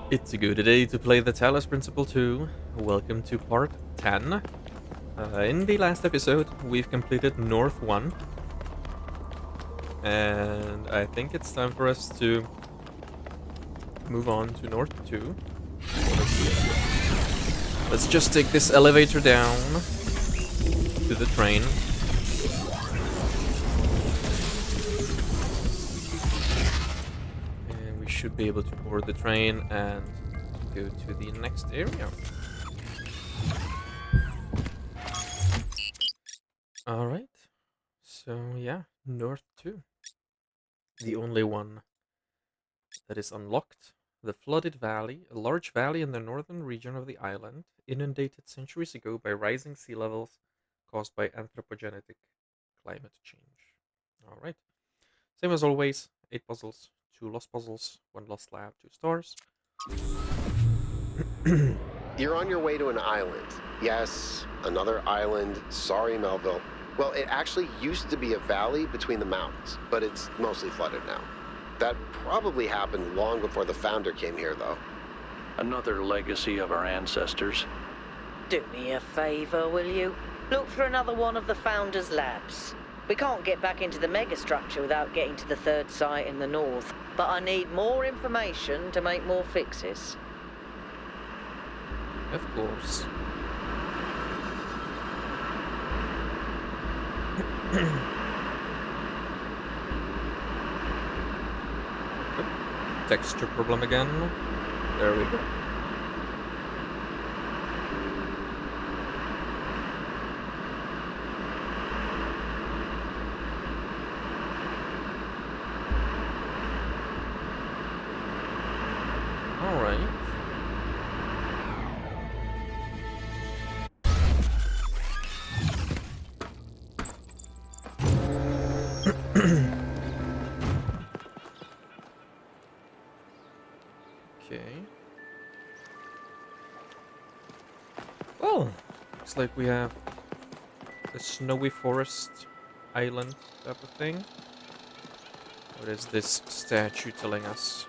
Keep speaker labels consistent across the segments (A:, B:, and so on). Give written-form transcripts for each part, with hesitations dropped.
A: It's a good day to play the Talos Principle 2. Welcome to part 10. In the last episode, we've completed North 1. And I think it's time for us to move on to North 2. Let's just take this elevator down to the train. And we should be able to board the train and go to the next area. Alright. So yeah, North 2. The only one that is unlocked. The flooded valley, a large valley in the northern region of the island, inundated centuries ago by rising sea levels caused by anthropogenic climate change. Alright. Same as always, 8 puzzles, 2 lost puzzles, 1 lost lab, 2 stars.
B: You're on your way to an island. Yes, another island. Sorry, Melville. Well, it actually used to be a valley between the mountains, but it's mostly flooded now. That probably happened long before the founder came here, though.
C: Another legacy of our ancestors.
D: Do me a favor, will you? Look for another one of the Founder's labs. We can't get back into the megastructure without getting to the third site in the north, but I need more information to make more fixes.
A: Of course. Texture problem again. There we go. All right. Okay. Well, looks like we have a snowy forest island type of thing. What is this statue telling us?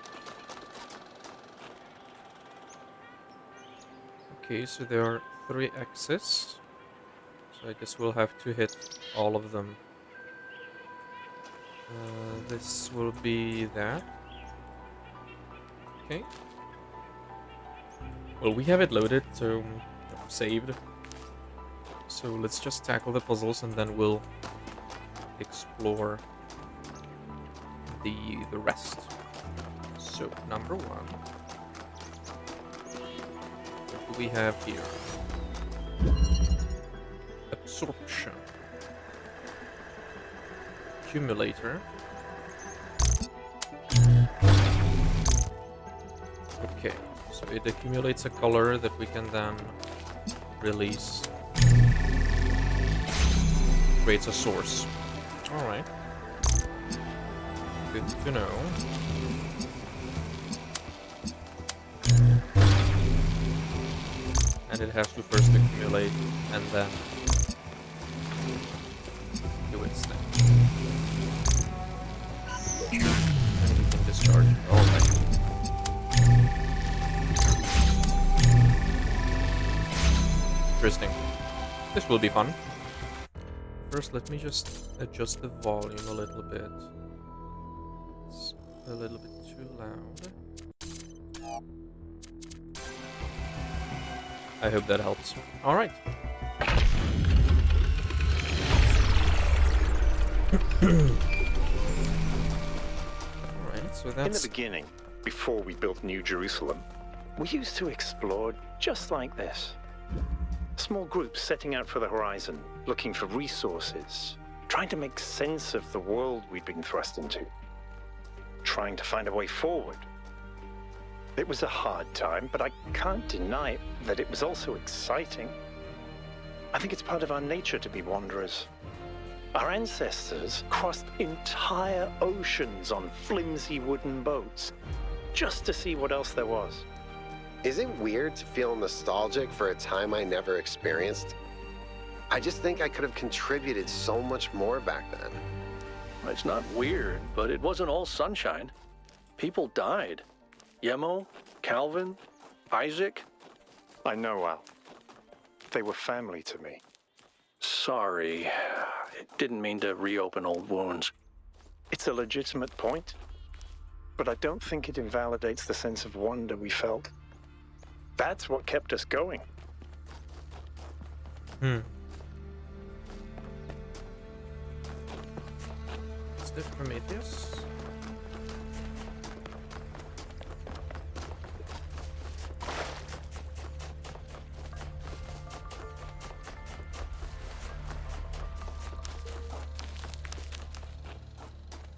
A: Okay, so there are 3 X's. So I guess we'll have to hit all of them. This will be that. Okay. Well, we have it loaded, so saved. So let's just tackle the puzzles and then we'll explore the rest. So number 1. What do we have here? Absorption. Accumulator. Okay, so it accumulates a color that we can then release. Creates a source. Alright. Good to know. And it has to first accumulate and then do its thing. And we can discard it. Alright. Interesting. This will be fun. First, let me just adjust the volume a little bit. It's a little bit too loud. I hope that helps. Alright. Alright, so that's...
E: In the beginning, before we built New Jerusalem, we used to explore just like this. Small groups setting out for the horizon, looking for resources, trying to make sense of the world we'd been thrust into, trying to find a way forward. It was a hard time, but I can't deny that it was also exciting. I think it's part of our nature to be wanderers. Our ancestors crossed entire oceans on flimsy wooden boats, just to see what else there was.
B: Is it weird to feel nostalgic for a time I never experienced? I just think I could have contributed so much more back then.
C: It's not weird, but it wasn't all sunshine. People died. Yemo, Calvin? Isaac?
E: I know, Al. They were family to me.
C: Sorry. Didn't mean to reopen old wounds.
E: It's a legitimate point, but I don't think it invalidates the sense of wonder we felt. That's what kept us going.
A: Is this Prometheus?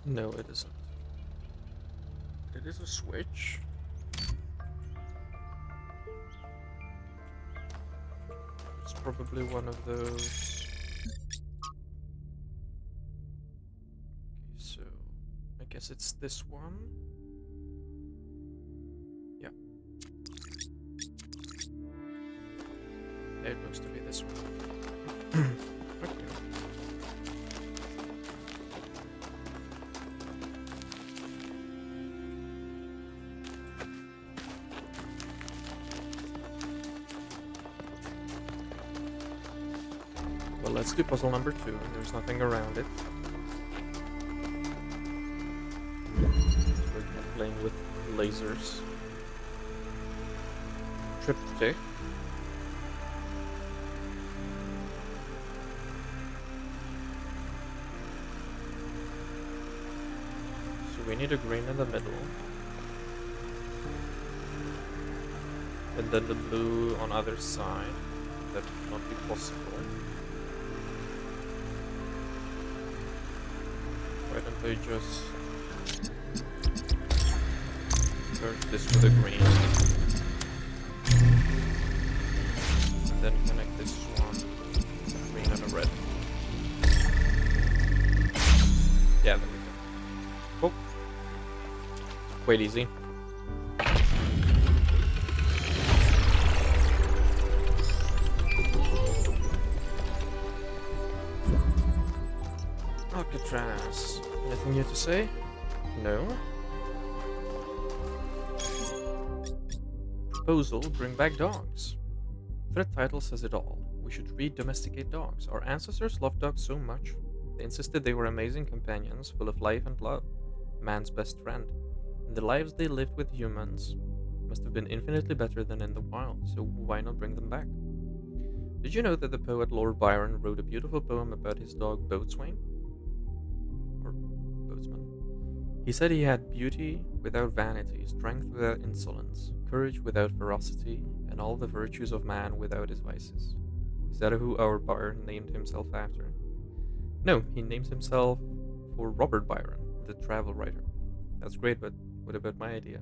A: No, it isn't. It is a switch. It's probably one of those. Okay, so I guess it's this one. Yeah. It looks to be this one. Okay. Well, let's do puzzle number 2. There's nothing around it. We're playing with lasers. Triptych. So we need a green in the middle. And then the blue on either side. That would not be possible. Why don't we just merge this with a green, and then connect this one with a green and a red. Yeah, there we go. Oh, quite easy. Alcatraz. Anything new to say? No. Proposal, bring back dogs. Threat title says it all. We should re-domesticate dogs. Our ancestors loved dogs so much. They insisted they were amazing companions, full of life and love. Man's best friend. And the lives they lived with humans must have been infinitely better than in the wild, so why not bring them back? Did you know that the poet Lord Byron wrote a beautiful poem about his dog Boatswain? Or Boatsman. He said he had beauty without vanity, strength without insolence, courage without ferocity, and all the virtues of man without his vices. Is that who our Byron named himself after? No, he names himself for Robert Byron, the travel writer. That's great, but what about my idea?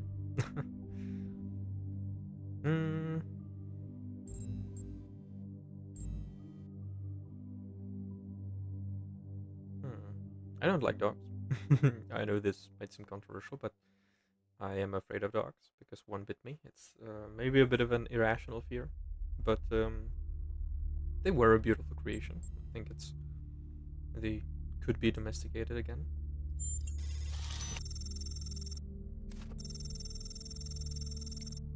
A: I don't like dogs. I know this might seem controversial, but I am afraid of dogs because one bit me. It's maybe a bit of an irrational fear, but they were a beautiful creation. I think they could be domesticated again.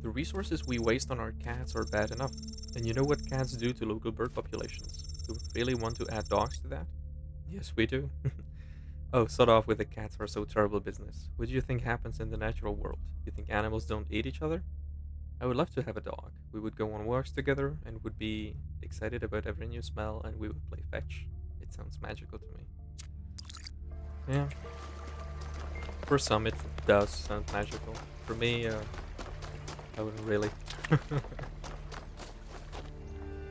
A: The resources we waste on our cats are bad enough, and you know what cats do to local bird populations? Do we really want to add dogs to that? Yes, we do. Oh, sod off with the cats are so terrible business. What do you think happens in the natural world? You think animals don't eat each other? I would love to have a dog. We would go on walks together and would be excited about every new smell, and we would play fetch. It sounds magical to me. Yeah. For some it does sound magical. For me, I wouldn't really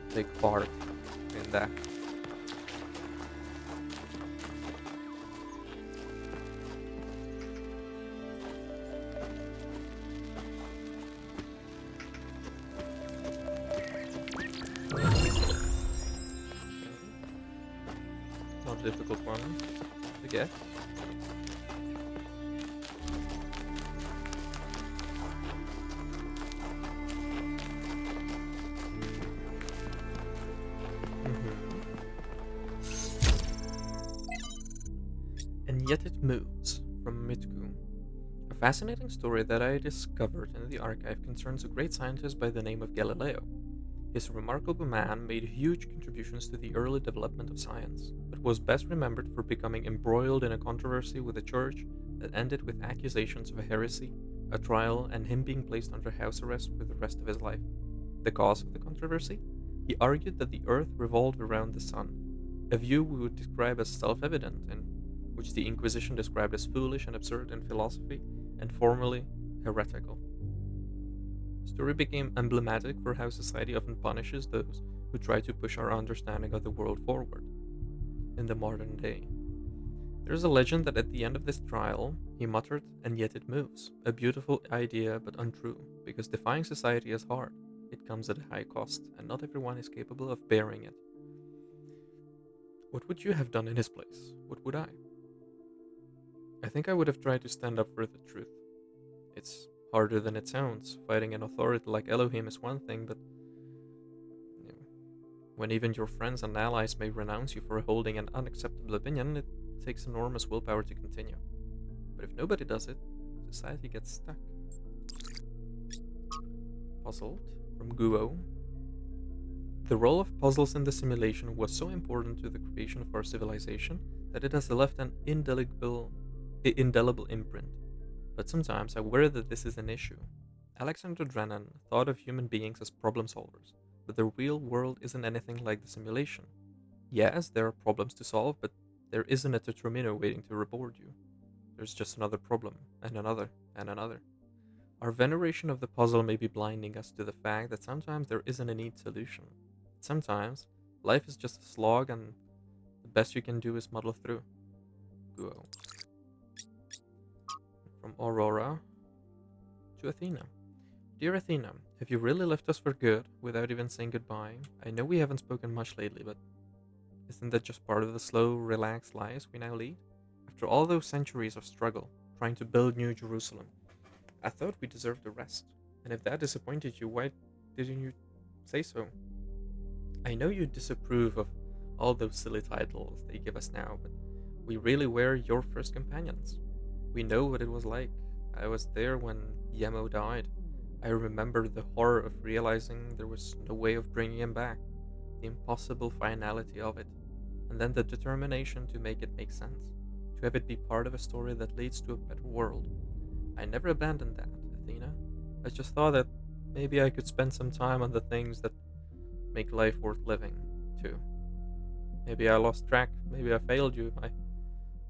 A: take part in that. Not a difficult one to get. And yet it moves from Mitku. A fascinating story that I discovered in the archive concerns a great scientist by the name of Galileo. His remarkable man made huge contributions to the early development of science, but was best remembered for becoming embroiled in a controversy with the church that ended with accusations of a heresy, a trial, and him being placed under house arrest for the rest of his life. The cause of the controversy? He argued that the Earth revolved around the Sun, a view we would describe as self evident, and which the Inquisition described as foolish and absurd in philosophy, and formally heretical. The story became emblematic for how society often punishes those who try to push our understanding of the world forward. In the modern day, there is a legend that at the end of this trial, he muttered, "And yet it moves." A beautiful idea, but untrue, because defying society is hard. It comes at a high cost, and not everyone is capable of bearing it. What would you have done in his place? What would I? I think I would have tried to stand up for the truth. It's harder than it sounds. Fighting an authority like Elohim is one thing, but when even your friends and allies may renounce you for holding an unacceptable opinion, it takes enormous willpower to continue. But if nobody does it, society gets stuck. Puzzled from Guo. The role of puzzles in the simulation was so important to the creation of our civilization that it has left an indelible imprint. But sometimes I worry that this is an issue. Alexander Drennan thought of human beings as problem solvers, but the real world isn't anything like the simulation. Yes, there are problems to solve, but there isn't a Tetromino waiting to reward you. There's just another problem, and another, and another. Our veneration of the puzzle may be blinding us to the fact that sometimes there isn't a neat solution. Sometimes, life is just a slog and the best you can do is muddle through. Guo. From Aurora to Athena. Dear Athena, have you really left us for good without even saying goodbye? I know we haven't spoken much lately, but isn't that just part of the slow, relaxed lives we now lead? After all those centuries of struggle, trying to build New Jerusalem, I thought we deserved a rest. And if that disappointed you, why didn't you say so? I know you disapprove of all those silly titles they give us now, but we really were your first companions. We know what it was like. I was there when Yemo died. I remember the horror of realizing there was no way of bringing him back, the impossible finality of it, and then the determination to make it make sense, to have it be part of a story that leads to a better world. I never abandoned that, Athena. I just thought that maybe I could spend some time on the things that make life worth living, too. Maybe I lost track, maybe I failed you,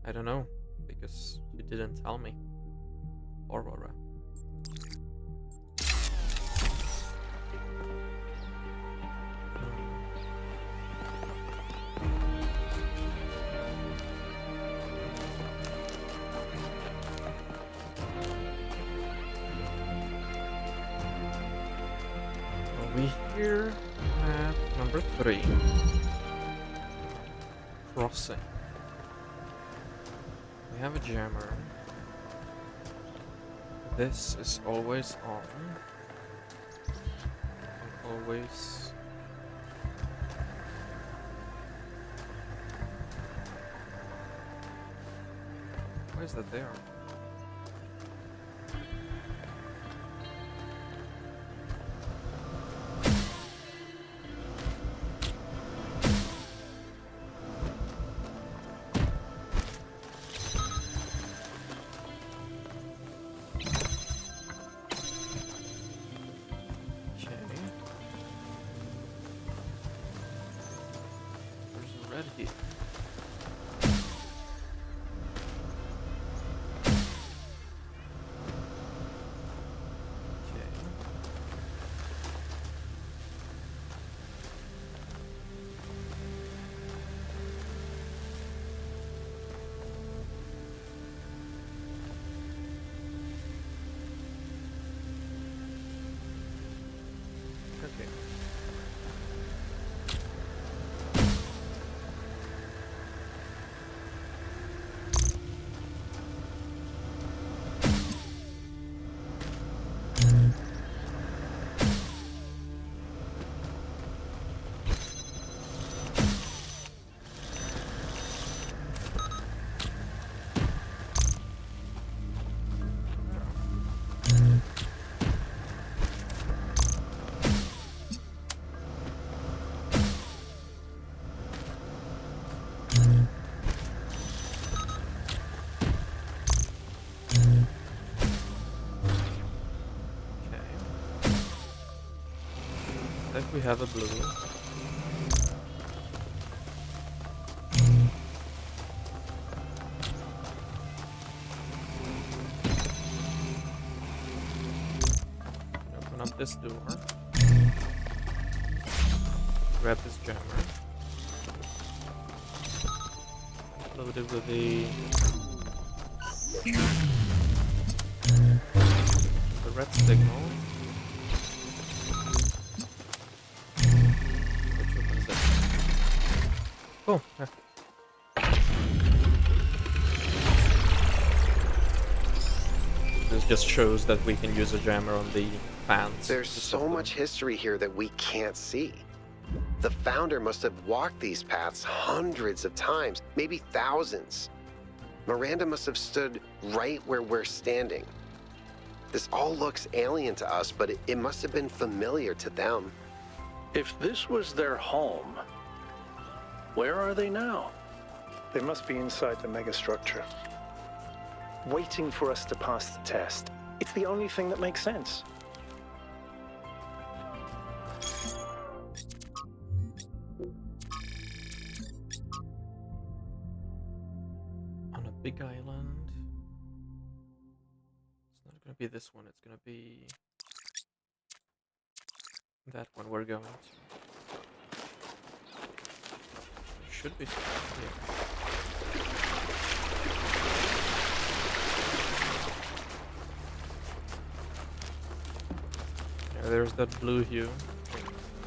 A: I don't know, because you didn't tell me. Aurora. We here have number 3. Crossing. We have a jammer. This is always on. And always. Why is that there? Red heat. we have a blue. Open up this door. Grab this jammer. Load it with the red signal. Which opens it. Cool. Yeah. This just shows that we can use a jammer on the fans.
B: There's so much history here that we can't see. The founder must have walked these paths hundreds of times, maybe thousands. Miranda must have stood right where we're standing. This all looks alien to us, but it must have been familiar to them.
C: If this was their home, where are they now?
E: They must be inside the megastructure, waiting for us to pass the test. It's the only thing that makes sense.
A: On a big island. It's not gonna be this one, it's gonna be that one we're going to. There should be something here. Yeah, there's that blue hue,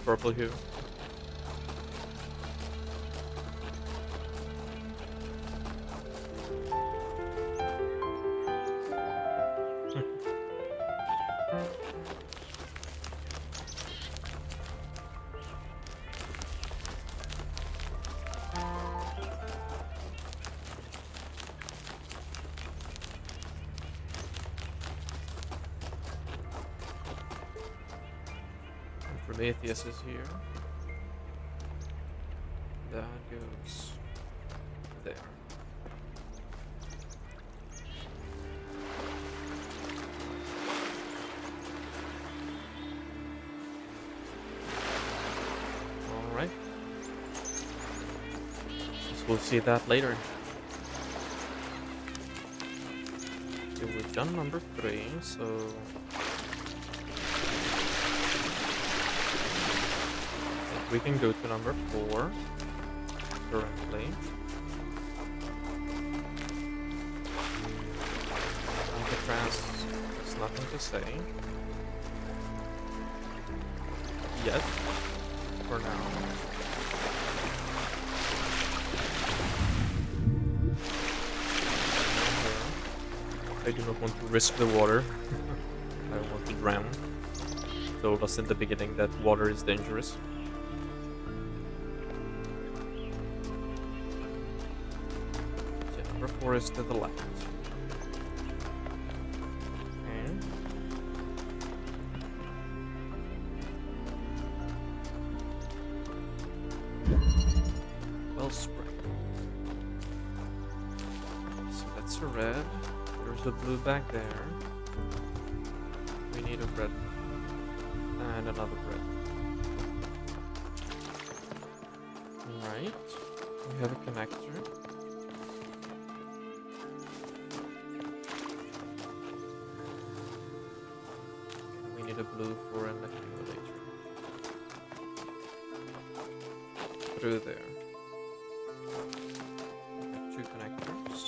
A: purple hue. Prometheus is here. That goes there. Alright. Guess we'll see that later. Okay, we've done number 3, so we can go to number 4 currently. Alcatraz has nothing to say yet, for now. I do not want to risk the water. I don't want to drown. Told us in the beginning that water is dangerous. Number 4 is to the left. Okay. Wellspring. So that's a red. There's a blue back there. We need a red. And another red. Alright. We have a connector. A blue for an accumulator. Through there. Got 2 connectors.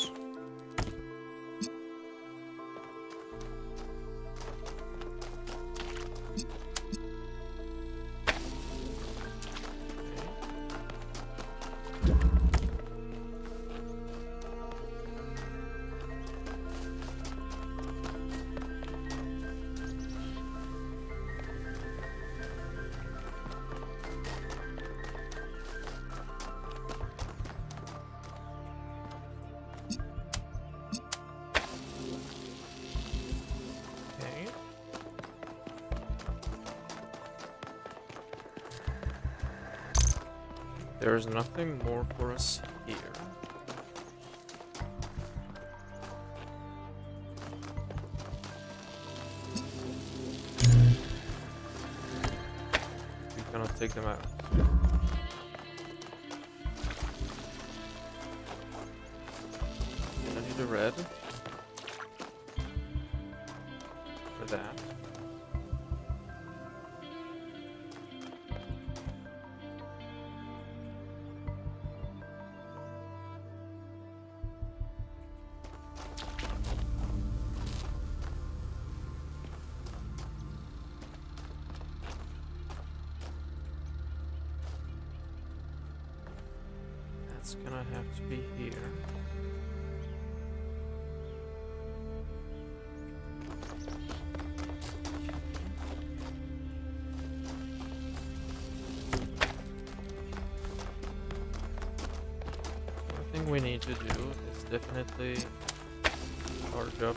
A: There's nothing more for us here. We cannot take them out. I need a red for that. It's gonna have to be here. One thing we need to do is definitely charge up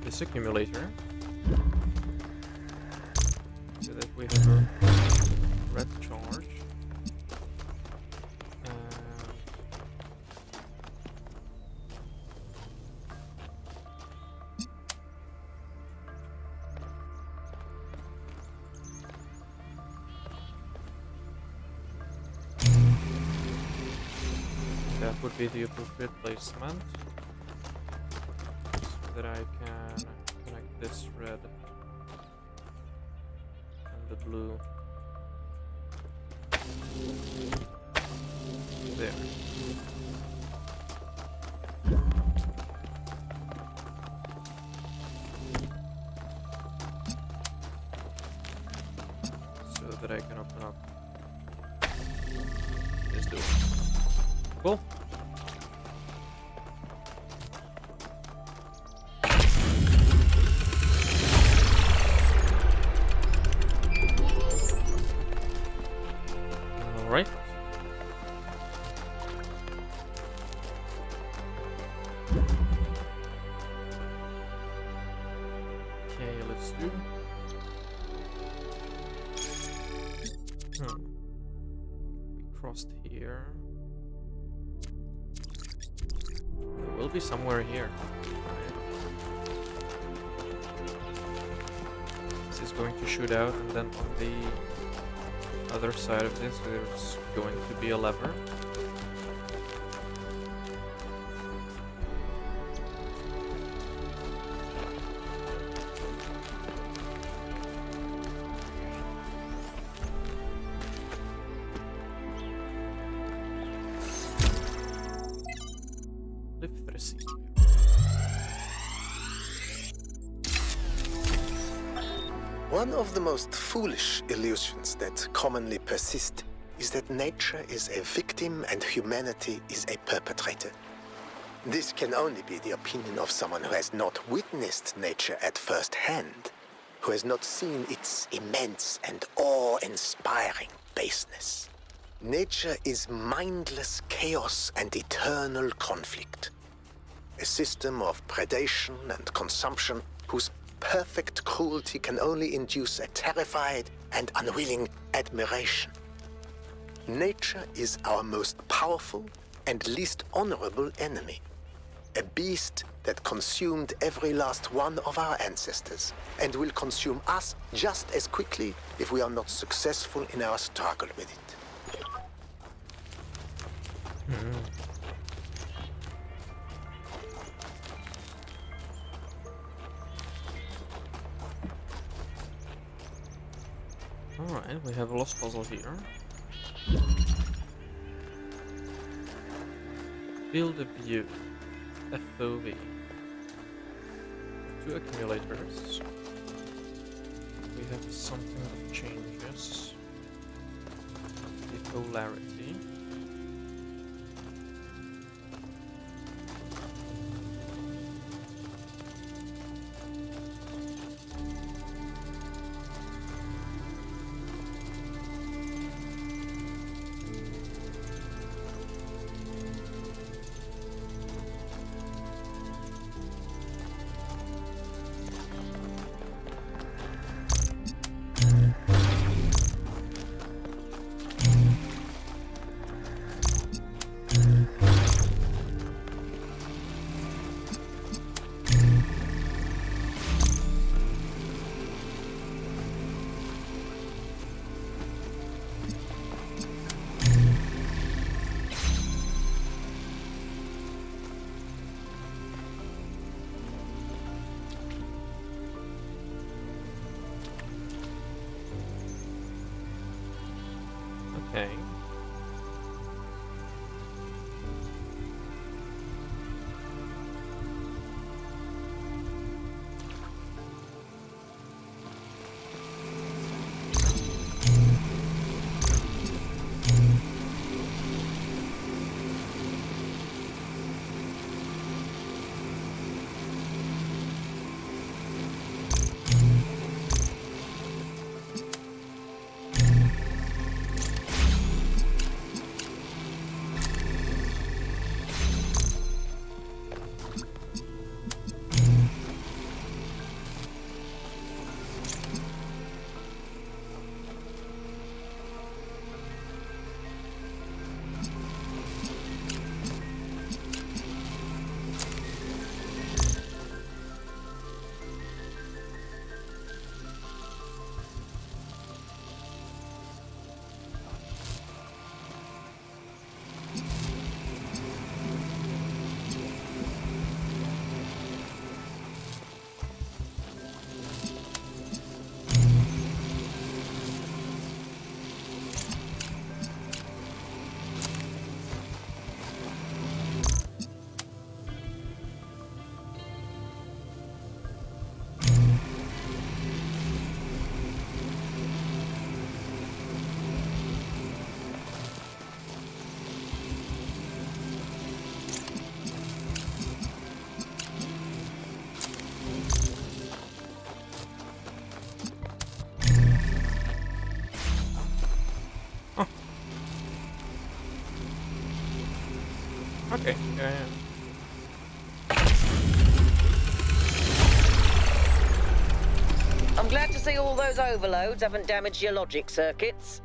A: this accumulator so that we have a red charge. That would be the appropriate placement so that I can connect this red and the blue there. So that I can open up this door. Cool. All right. Okay, let's do. We crossed here. It will be somewhere here. Right. This is going to shoot out, and then on the other side of this, there's going to be a lever. Lift receive.
F: One of the most foolish illusions that commonly persist is that nature is a victim and humanity is a perpetrator. This can only be the opinion of someone who has not witnessed nature at first hand, who has not seen its immense and awe-inspiring baseness. Nature is mindless chaos and eternal conflict. A system of predation and consumption whose perfect cruelty can only induce a terrified and unwilling admiration. Nature is our most powerful and least honorable enemy. A beast that consumed every last one of our ancestors and will consume us just as quickly if we are not successful in our struggle with it.
A: Alright, we have a lost puzzle here. Field of view. FOV. Two accumulators. We have something that changes the polarity. Okay, here I am.
D: I'm glad to see all those overloads haven't damaged your logic circuits.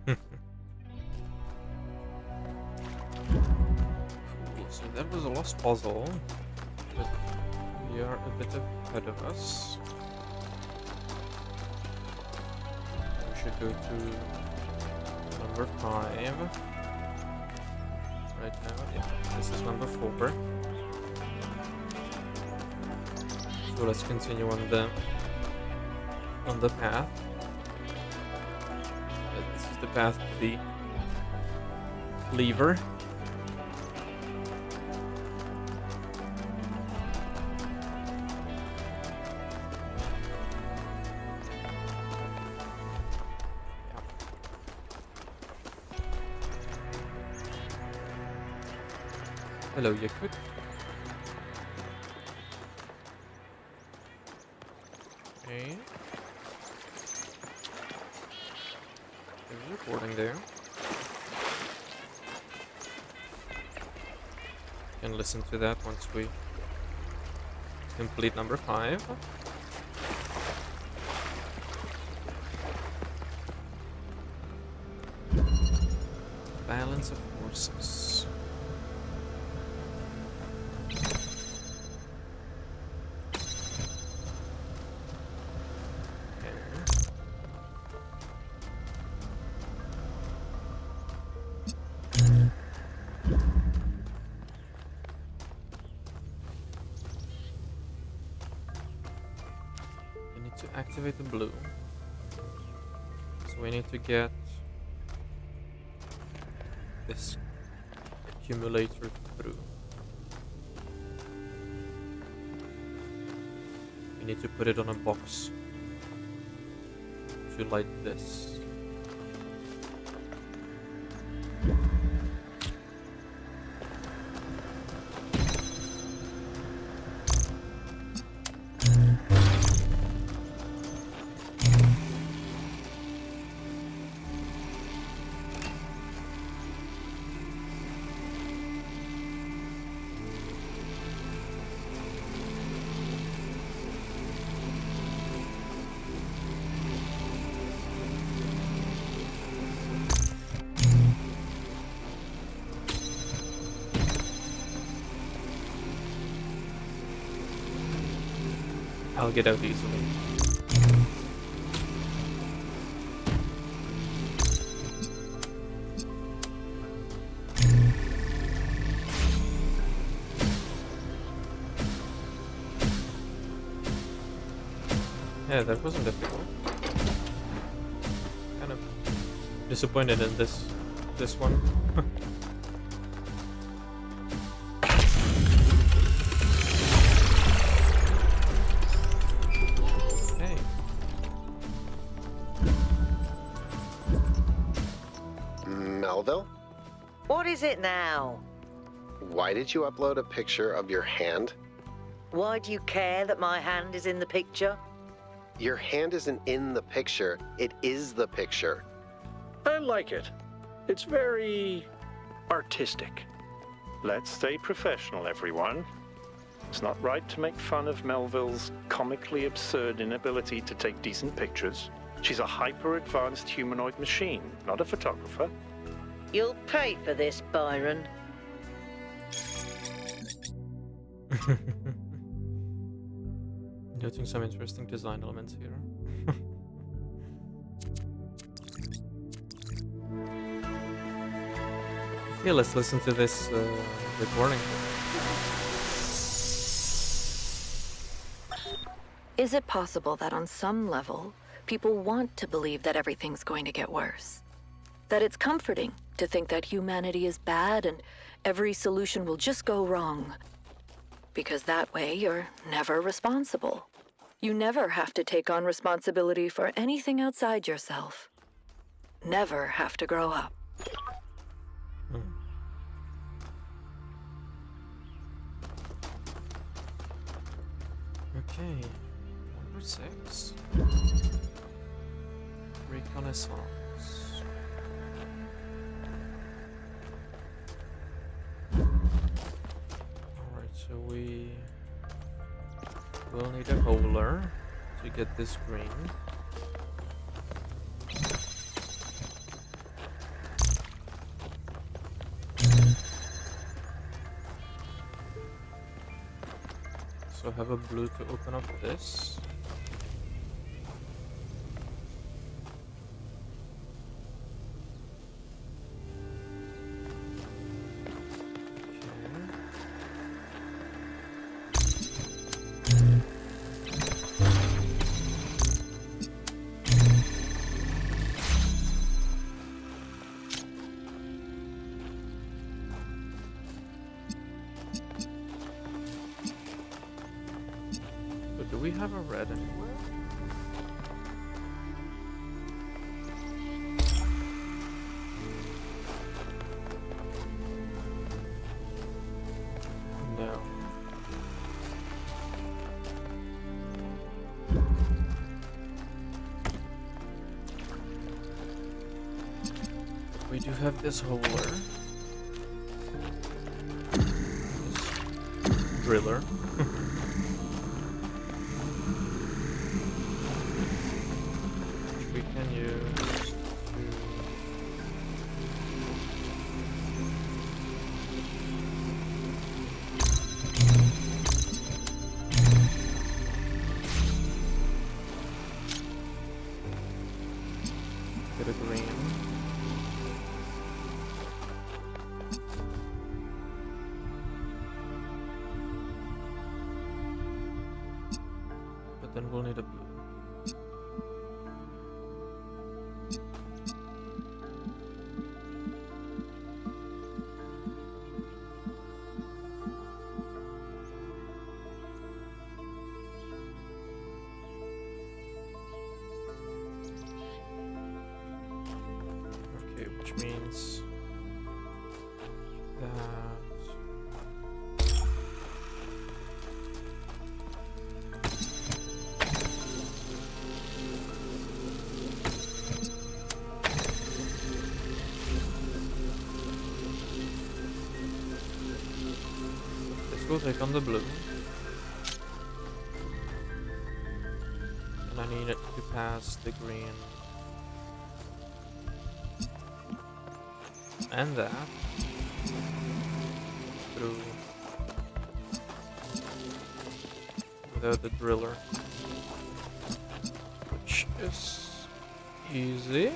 A: Cool, so that was a lost puzzle, but we are a bit ahead of us. We should go to number 5. Right now, yeah, this is number 4. So let's continue on the path. This is the path to the lever. Hello, Yakut. Okay. There's a recording there. You can listen to that once we complete number 5. Balance of forces. To activate the blue, so we need to get this accumulator through. We need to put it on a box to light this. I'll get out easily. Yeah, that wasn't difficult. Kind of disappointed in this one. Hey.
B: Melville?
D: What is it now?
B: Why did you upload a picture of your hand?
D: Why do you care that my hand is in the picture?
B: Your hand isn't in the picture, it is the picture.
E: I like it. It's very artistic. Let's stay professional, everyone. It's not right to make fun of Melville's comically absurd inability to take decent pictures. She's a hyper-advanced humanoid machine, not a photographer.
D: You'll pay for this, Byron.
A: Noting some interesting design elements here. Yeah, let's listen to this recording.
G: Is it possible that on some level, people want to believe that everything's going to get worse? That it's comforting to think that humanity is bad and every solution will just go wrong? Because that way you're never responsible. You never have to take on responsibility for anything outside yourself. Never have to grow up.
A: Okay, number 6. Reconnaissance. So we will need a holder to get this green. So have a blue to open up this. So do we have a red anywhere? No. We do have this holder. This driller. Which we can use to get a green. But then we'll need a blue. Okay, which means that this will take on the blue. And I need it to pass the green. And that through without the driller, which is easy.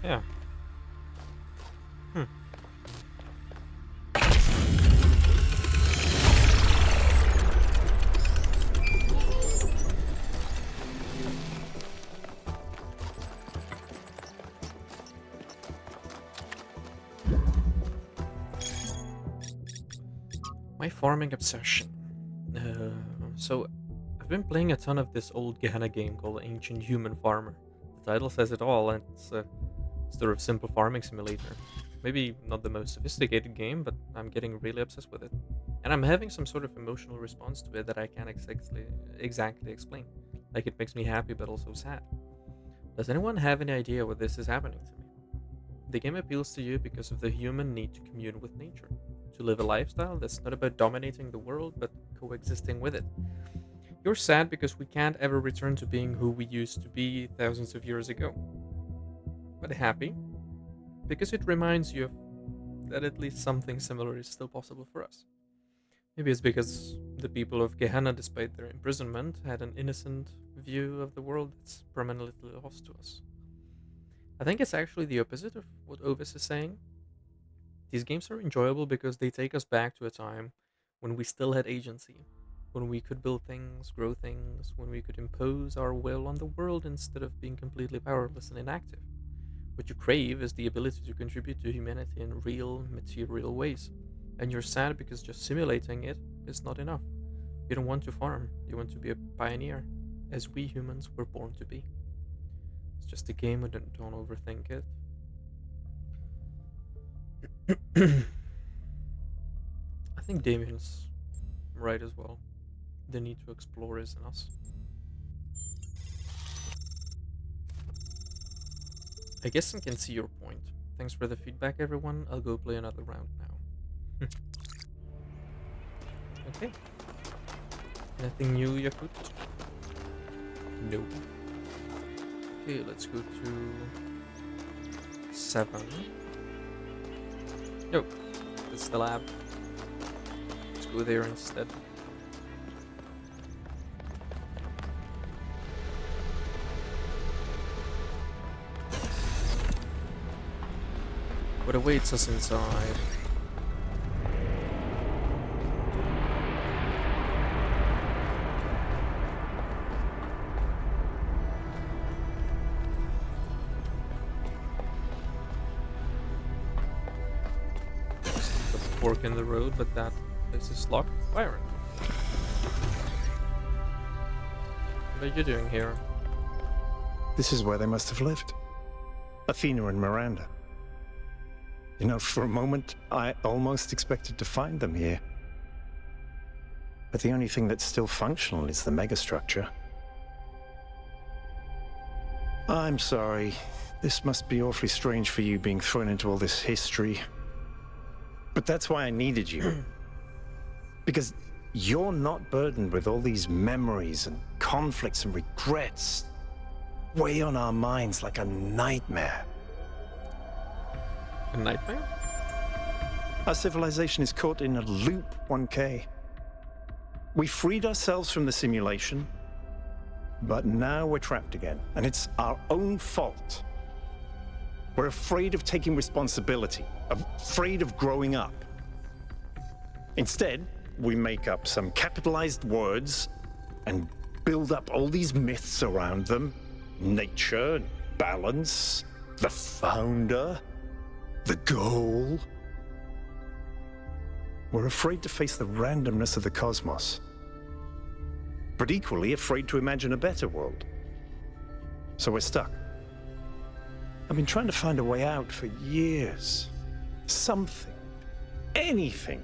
A: Yeah. My farming obsession. So I've been playing a ton of this old Gehenna game called Ancient Human Farmer. The title says it all, and it's a sort of simple farming simulator. Maybe not the most sophisticated game, but I'm getting really obsessed with it. And I'm having some sort of emotional response to it that I can't exactly explain. Like it makes me happy but also sad. Does anyone have any idea what this is happening to me? The game appeals to you because of the human need to commune with nature, to live a lifestyle that's not about dominating the world but coexisting with it. You're sad because we can't ever return to being who we used to be thousands of years ago. But happy because it reminds you that at least something similar is still possible for us. Maybe it's because the people of Gehenna, despite their imprisonment, had an innocent view of the world that's permanently lost to us. I think it's actually the opposite of what Ovis is saying. These games are enjoyable because they take us back to a time when we still had agency, when we could build things, grow things, when we could impose our will on the world instead of being completely powerless and inactive. What you crave is the ability to contribute to humanity in real, material ways. And you're sad because just simulating it is not enough. You don't want to farm, you want to be a pioneer, as we humans were born to be. It's just a game, and don't overthink it. I think Damien's right as well. The need to explore is in us. I guess I can see your point. Thanks for the feedback, everyone. I'll go play another round now. Okay. Nothing new, Yakut? No. Okay, let's go to 7. No, that's the lab. Let's go there instead. What awaits us inside? Just a fork in the road, but that place is locked. Byron, what are you doing here?
E: This is where they must have lived. Athena and Miranda. You know, for a moment, I almost expected to find them here. But the only thing that's still functional is the megastructure. I'm sorry. This must be awfully strange for you being thrown into all this history. But that's why I needed you. Because you're not burdened with all these memories and conflicts and regrets. Weigh on our minds like a nightmare.
A: A nightmare?
E: Our civilization is caught in a loop, 1K. We freed ourselves from the simulation, but now we're trapped again, and it's our own fault. We're afraid of taking responsibility, afraid of growing up. Instead, we make up some capitalized words and build up all these myths around them. Nature, balance, the founder, the goal. We're afraid to face the randomness of the cosmos, but equally afraid to imagine a better world. So we're stuck. I've been trying to find a way out for years. Something, anything,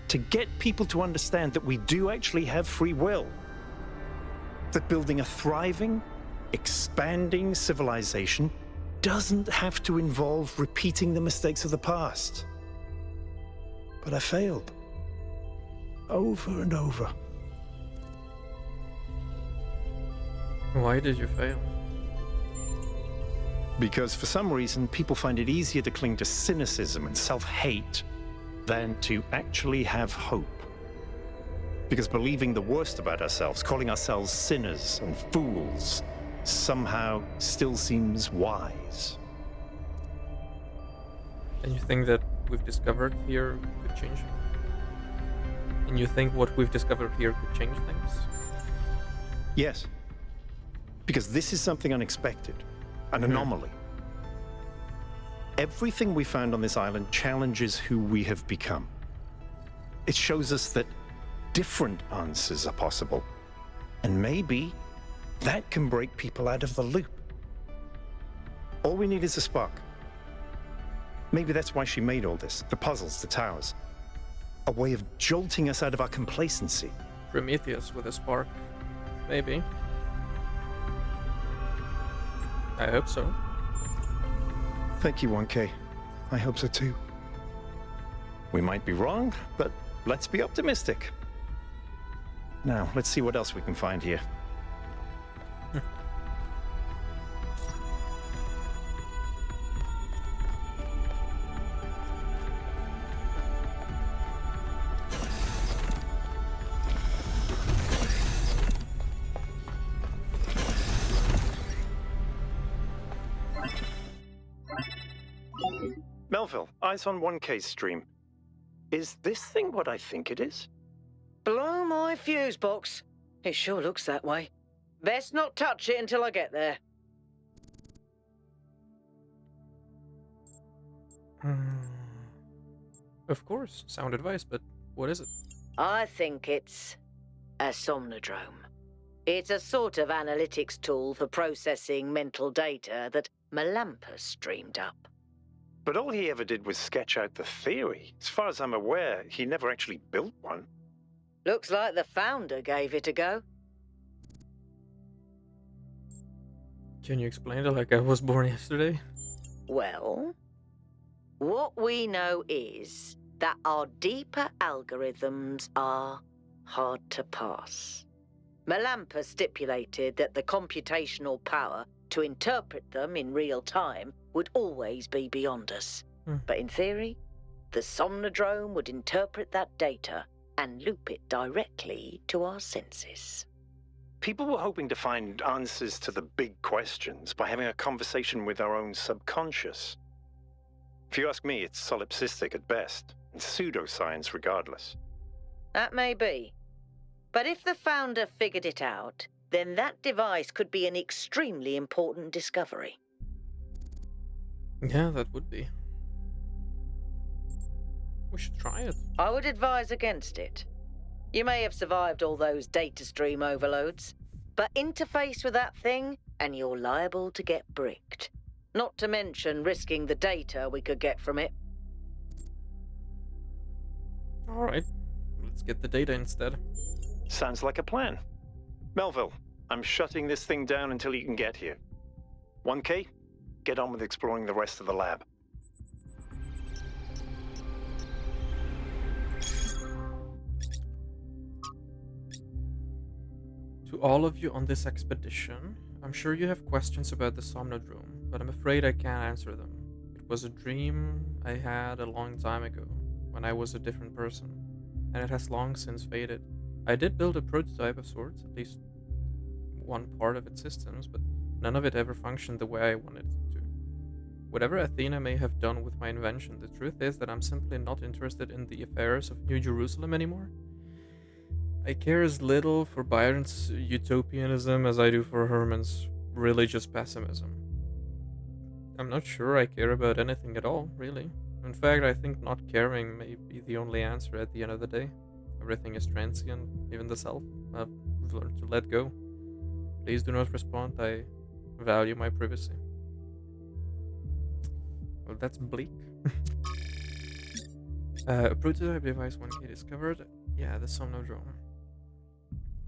E: to get people to understand that we do actually have free will. That building a thriving, expanding civilization doesn't have to involve repeating the mistakes of the past. But I failed. Over and over.
A: Why did you fail?
E: Because for some reason, people find it easier to cling to cynicism and self-hate than to actually have hope. Because believing the worst about ourselves, calling ourselves sinners and fools, somehow still seems wise.
A: And you think that we've discovered here could change? And you think what we've discovered here could change things?
E: Yes. Because this is something unexpected, an anomaly. Everything we found on this island challenges who we have become. It shows us that different answers are possible. And maybe that can break people out of the loop. All we need is a spark. Maybe that's why she made all this, the puzzles, the towers. A way of jolting us out of our complacency.
A: Prometheus with a spark. Maybe. I hope so.
E: Thank you, 1K. I hope so too. We might be wrong, but let's be optimistic. Now, let's see what else we can find here. Melville, eyes on 1K's stream. Is this thing what I think it is?
D: Blow my fuse box. It sure looks that way. Best not touch it until I get there.
A: Of course, sound advice, but what is it?
D: I think it's a somnodrome. It's a sort of analytics tool for processing mental data that Melampus dreamed up.
E: But all he ever did was sketch out the theory. As far as I'm aware, he never actually built one.
D: Looks like the founder gave it a go.
A: Can you explain it like I was born yesterday?
D: Well, what we know is that our deeper algorithms are hard to pass. Melampus stipulated that the computational power to interpret them in real time would always be beyond us. But in theory, the somnodrome would interpret that data and loop it directly to our senses.
E: People were hoping to find answers to the big questions by having a conversation with our own subconscious. If you ask me, it's solipsistic at best, and pseudoscience regardless.
D: That may be. But if the founder figured it out, then that device could be an extremely important discovery.
A: Yeah, that would be. We should try it.
D: I would advise against it. You may have survived all those data stream overloads, but interface with that thing and you're liable to get bricked. Not to mention risking the data we could get from it.
A: Alright, let's get the data instead.
E: Sounds like a plan. Melville, I'm shutting this thing down until you can get here. 1K, get on with exploring the rest of the lab.
A: To all of you on this expedition, I'm sure you have questions about the Somnodrome, but I'm afraid I can't answer them. It was a dream I had a long time ago, when I was a different person, and it has long since faded. I did build a prototype of sorts, at least one part of its systems, but none of it ever functioned the way I wanted it to. Whatever Athena may have done with my invention, the truth is that I'm simply not interested in the affairs of New Jerusalem anymore. I care as little for Byron's utopianism as I do for Herman's religious pessimism. I'm not sure I care about anything at all, really. In fact, I think not caring may be the only answer at the end of the day. Everything is transient, even the self. I've learned to let go. Please do not respond, I value my privacy. Well, that's bleak. A prototype device 1K discovered. Yeah, the Somnodrome.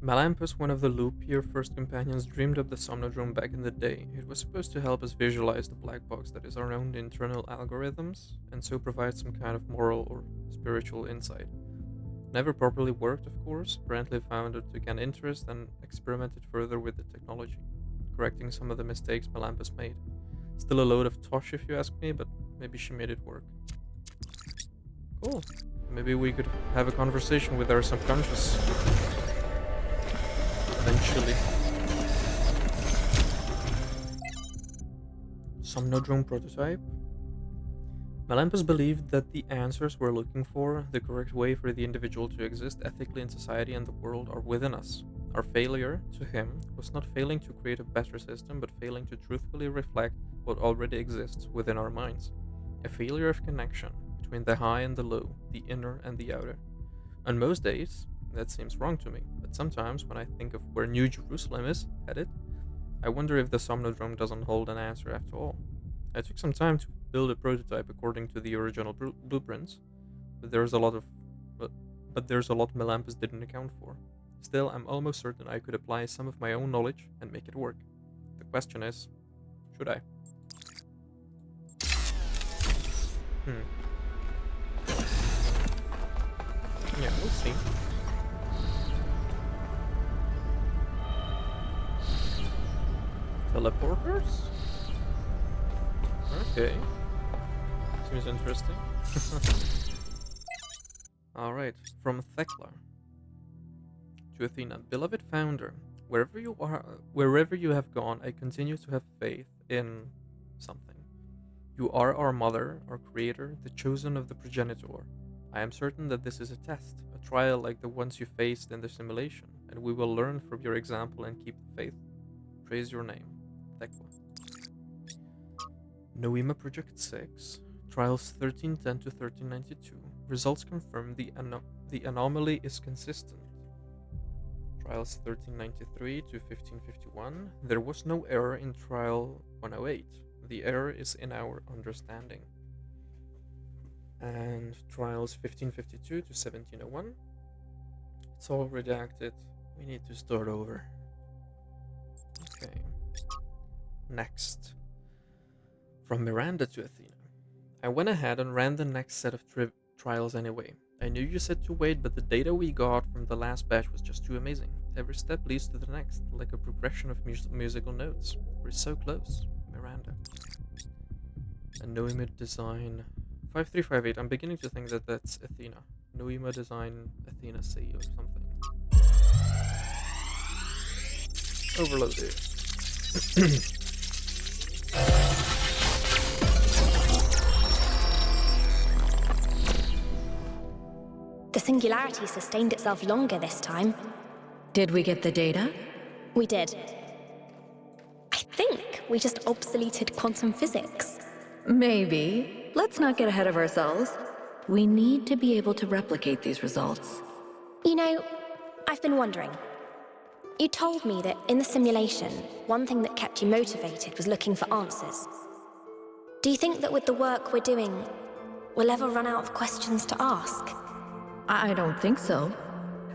A: Melampus, one of the Loop-Year first companions, dreamed up the Somnodrome back in the day. It was supposed to help us visualize the black box that is our own internal algorithms, and so provide some kind of moral or spiritual insight. Never properly worked, of course. Apparently founder took an interest and experimented further with the technology, correcting some of the mistakes Melampus made. Still a load of tosh if you ask me, but maybe she made it work. Cool. Maybe we could have a conversation with our subconscious. Eventually. Somnodrome prototype. Melampus believed that the answers we're looking for, the correct way for the individual to exist ethically in society and the world, are within us. Our failure, to him, was not failing to create a better system, but failing to truthfully reflect what already exists within our minds. A failure of connection between the high and the low, the inner and the outer. On most days, that seems wrong to me, but sometimes when I think of where New Jerusalem is headed, I wonder if the Somnodrome doesn't hold an answer after all. I took some time to build a prototype according to the original blueprints, but there's a lot Melampus didn't account for. Still, I'm almost certain I could apply some of my own knowledge and make it work. The question is, should I? Yeah, we'll see. Teleporters? Okay. Seems interesting. Alright, from Thekla. To Athena, beloved founder, wherever you have gone, I continue to have faith in something. You are our mother, our creator, the chosen of the progenitor. I am certain that this is a test, a trial like the ones you faced in the simulation, and we will learn from your example and keep the faith. Praise your name, Thekla. Noema Project 6, Trials 1310 to 1392. Results confirm the anomaly is consistent. Trials 1393 to 1551. There was no error in trial 108. The error is in our understanding. And trials 1552 to 1701. It's all redacted. We need to start over. Okay. Next. From Miranda to Athena. I went ahead and ran the next set of trials anyway. I knew you said to wait, but the data we got from the last batch was just too amazing. Every step leads to the next, like a progression of musical notes. We're so close. Miranda. And Noema Design 5358. I'm beginning to think that that's Athena. Noema Design Athena C or something. Overloaded.
H: The singularity sustained itself longer this time.
G: Did we get the data?
H: We did. I think we just obsoleted quantum physics.
G: Maybe. Let's not get ahead of ourselves. We need to be able to replicate these results.
H: You know, I've been wondering. You told me that in the simulation, one thing that kept you motivated was looking for answers. Do you think that with the work we're doing, we'll ever run out of questions to ask?
G: I don't think so.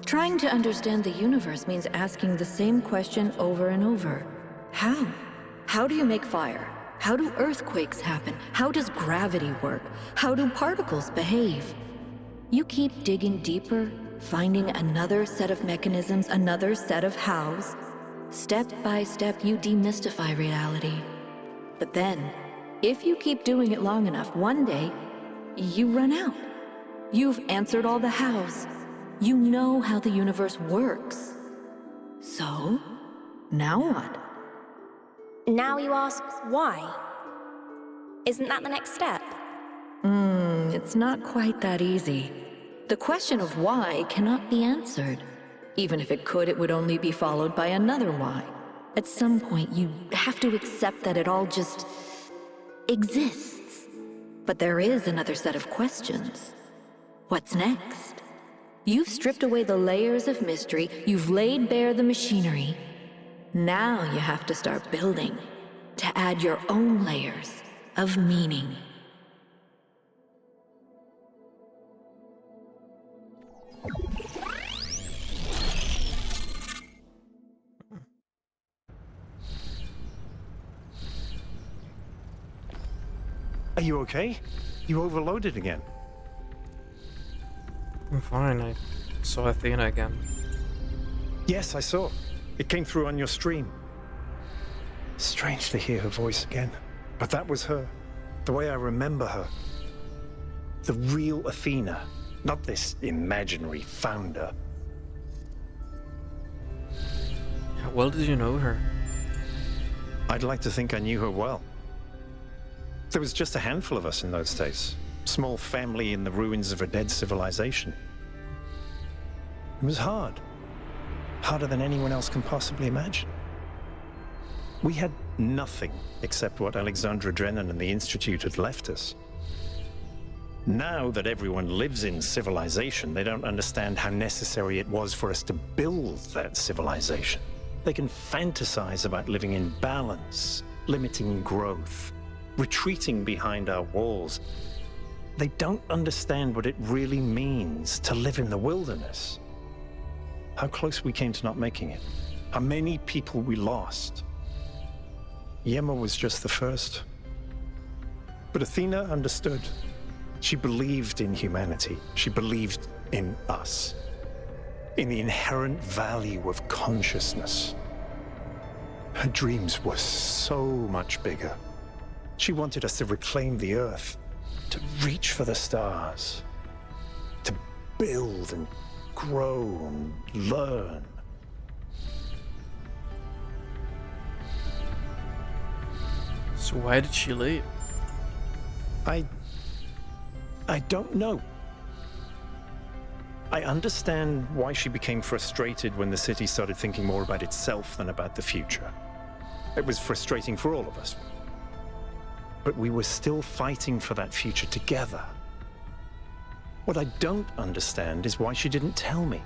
G: Trying to understand the universe means asking the same question over and over. How? How do you make fire? How do earthquakes happen? How does gravity work? How do particles behave? You keep digging deeper, finding another set of mechanisms, another set of hows. Step by step, you demystify reality. But then, if you keep doing it long enough, one day, you run out. You've answered all the hows. You know how the universe works. So, now what?
H: Now you ask why? Isn't that the next step?
G: It's not quite that easy. The question of why cannot be answered. Even if it could, it would only be followed by another why. At some point, you have to accept that it all just exists. But there is another set of questions. What's next? You've stripped away the layers of mystery, you've laid bare the machinery. Now you have to start building, to add your own layers of meaning.
E: Are you okay? You overloaded again.
A: I'm fine. I saw Athena again.
E: Yes, I saw. It came through on your stream. Strange to hear her voice again. But that was her. The way I remember her. The real Athena. Not this imaginary founder.
A: How well did you know her?
E: I'd like to think I knew her well. There was just a handful of us in those days. Small family in the ruins of a dead civilization. It was hard. Harder than anyone else can possibly imagine. We had nothing except what Alexandra Drennan and the Institute had left us. Now that everyone lives in civilization, they don't understand how necessary it was for us to build that civilization. They can fantasize about living in balance, limiting growth, retreating behind our walls. They don't understand what it really means to live in the wilderness. How close we came to not making it. How many people we lost. Yema was just the first. But Athena understood. She believed in humanity. She believed in us. In the inherent value of consciousness. Her dreams were so much bigger. She wanted us to reclaim the Earth, to reach for the stars, to build and grow and learn.
A: So why did she leave?
E: I don't know. I understand why she became frustrated when the city started thinking more about itself than about the future. It was frustrating for all of us. but we were still fighting for that future together. What I don't understand is why she didn't tell me.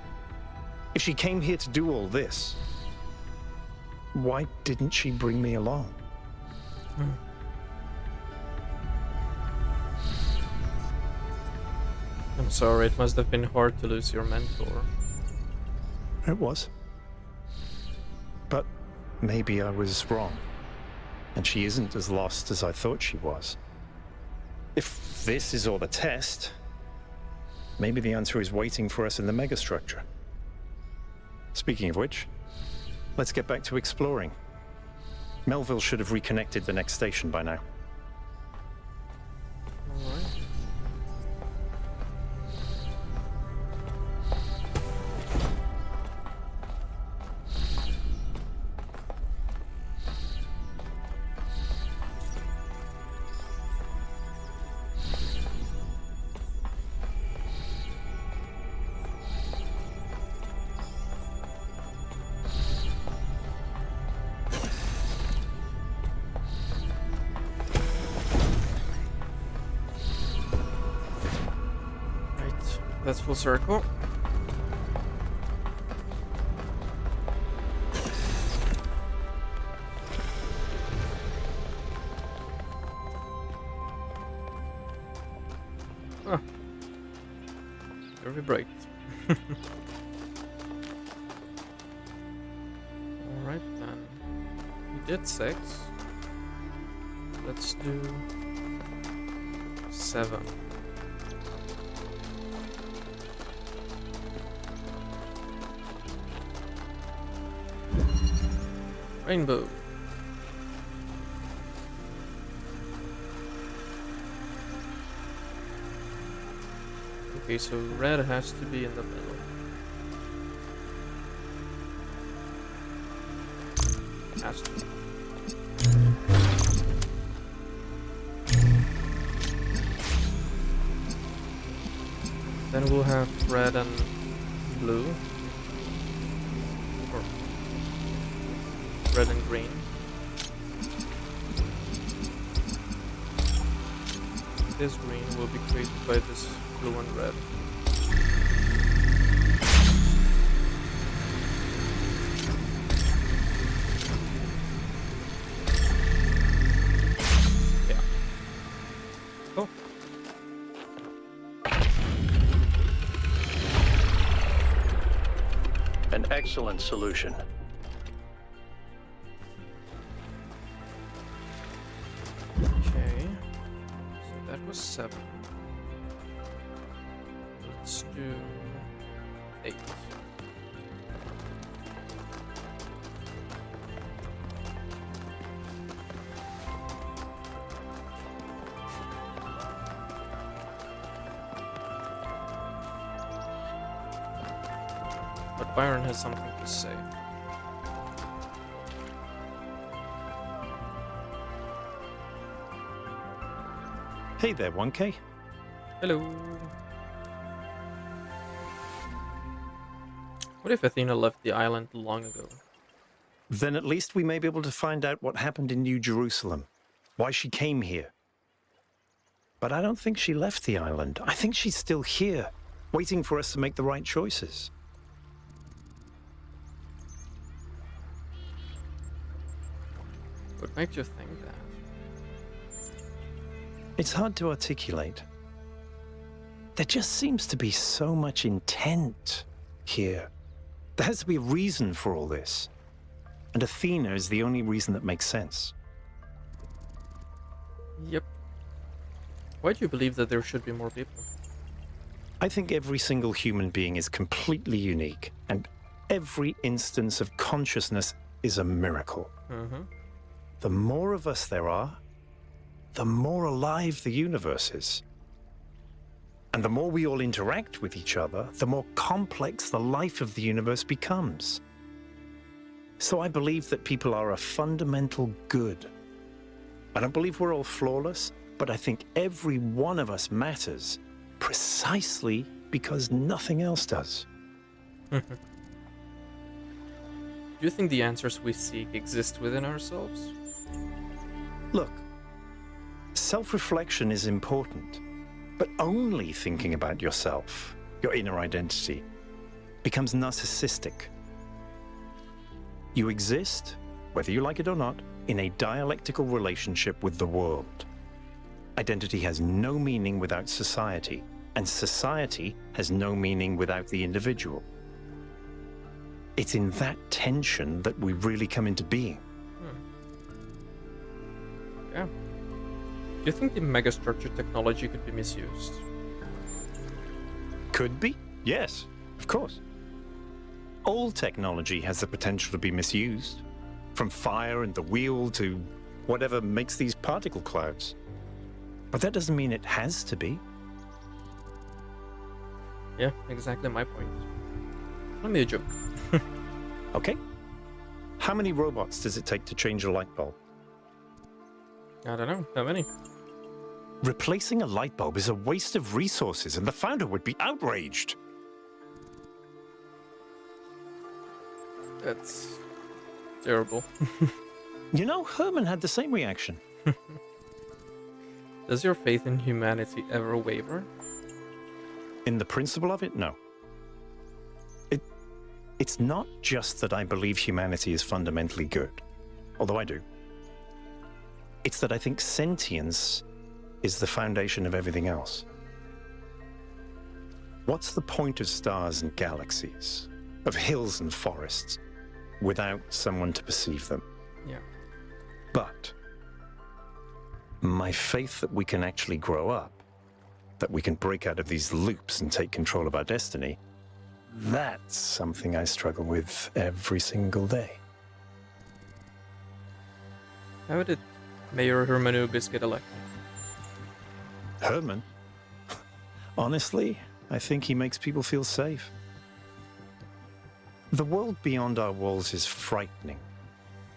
E: If she came here to do all this, why didn't she bring me along?
A: I'm sorry, it must have been hard to lose your mentor.
E: It was. But maybe I was wrong, and she isn't as lost as I thought she was. If this is all the test, maybe the answer is waiting for us in the megastructure. Speaking of which, let's get back to exploring. Melville should have reconnected the next station by now.
A: Alright. That's full circle. Oh. There we break. Alright then. We did 6. Let's do 7. Rainbow. Okay, so red has to be in the middle. Has to. Then we'll have red and blue. Or red and green. This green will be created by this blue and red. Yeah. Cool.
C: An excellent solution.
A: Okay. So that was 7. Let's do 8. But Byron has something to say.
E: Hey there, 1K.
A: Hello. What if Athena left the island long ago?
E: Then at least we may be able to find out what happened in New Jerusalem, why she came here. But I don't think she left the island. I think she's still here, waiting for us to make the right choices.
A: What makes you think that?
E: It's hard to articulate. There just seems to be so much intent here. There has to be a reason for all this. And Athena is the only reason that makes sense.
A: Yep. Why do you believe that there should be more people?
E: I think every single human being is completely unique, and every instance of consciousness is a miracle.
A: Mm-hmm.
E: The more of us there are, the more alive the universe is. And the more we all interact with each other, the more complex the life of the universe becomes. So I believe that people are a fundamental good. I don't believe we're all flawless, but I think every one of us matters precisely because nothing else does.
A: Do you think the answers we seek exist within ourselves?
E: Look, self-reflection is important, but only thinking about yourself, your inner identity, becomes narcissistic. You exist, whether you like it or not, in a dialectical relationship with the world. Identity has no meaning without society, and society has no meaning without the individual. It's in that tension that we really come into being.
A: Yeah. Do you think the megastructure technology could be misused?
E: Could be? Yes, of course. All technology has the potential to be misused, from fire and the wheel to whatever makes these particle clouds. But that doesn't mean it has to be.
A: Yeah, exactly my point. Only a joke.
E: Okay. How many robots does it take to change a light bulb?
A: I don't know. How many?
E: Replacing a light bulb is a waste of resources, and the founder would be outraged.
A: That's terrible.
E: You know, Herman had the same reaction.
A: Does your faith in humanity ever waver?
E: In the principle of it, no. It's not just that I believe humanity is fundamentally good, although I do. It's that I think sentience is the foundation of everything else. What's the point of stars and galaxies, of hills and forests, without someone to perceive them?
A: Yeah.
E: But my faith that we can actually grow up, that we can break out of these loops and take control of our destiny, that's something I struggle with every single day.
A: How did Mayor Hermanubis get elected?
E: Herman? Honestly, I think he makes people feel safe. The world beyond our walls is frightening.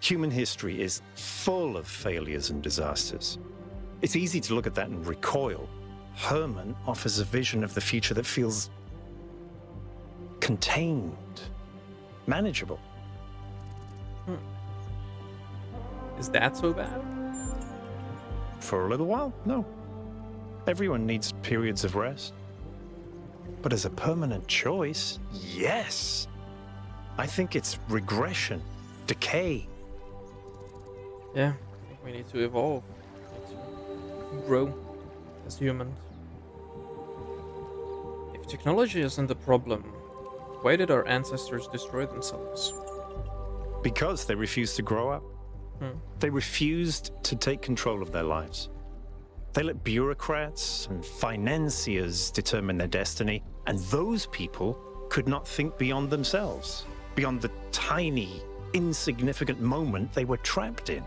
E: Human history is full of failures and disasters. It's easy to look at that and recoil. Herman offers a vision of the future that feels contained, manageable.
A: Is that so bad?
E: For a little while, no. Everyone needs periods of rest. But as a permanent choice, yes. I think it's regression, decay.
A: Yeah, I think we need to evolve. We need to grow as humans. If technology isn't the problem, why did our ancestors destroy themselves?
E: Because they refused to grow up.
A: Hmm.
E: They refused to take control of their lives. They let bureaucrats and financiers determine their destiny, and those people could not think beyond themselves, beyond the tiny, insignificant moment they were trapped in.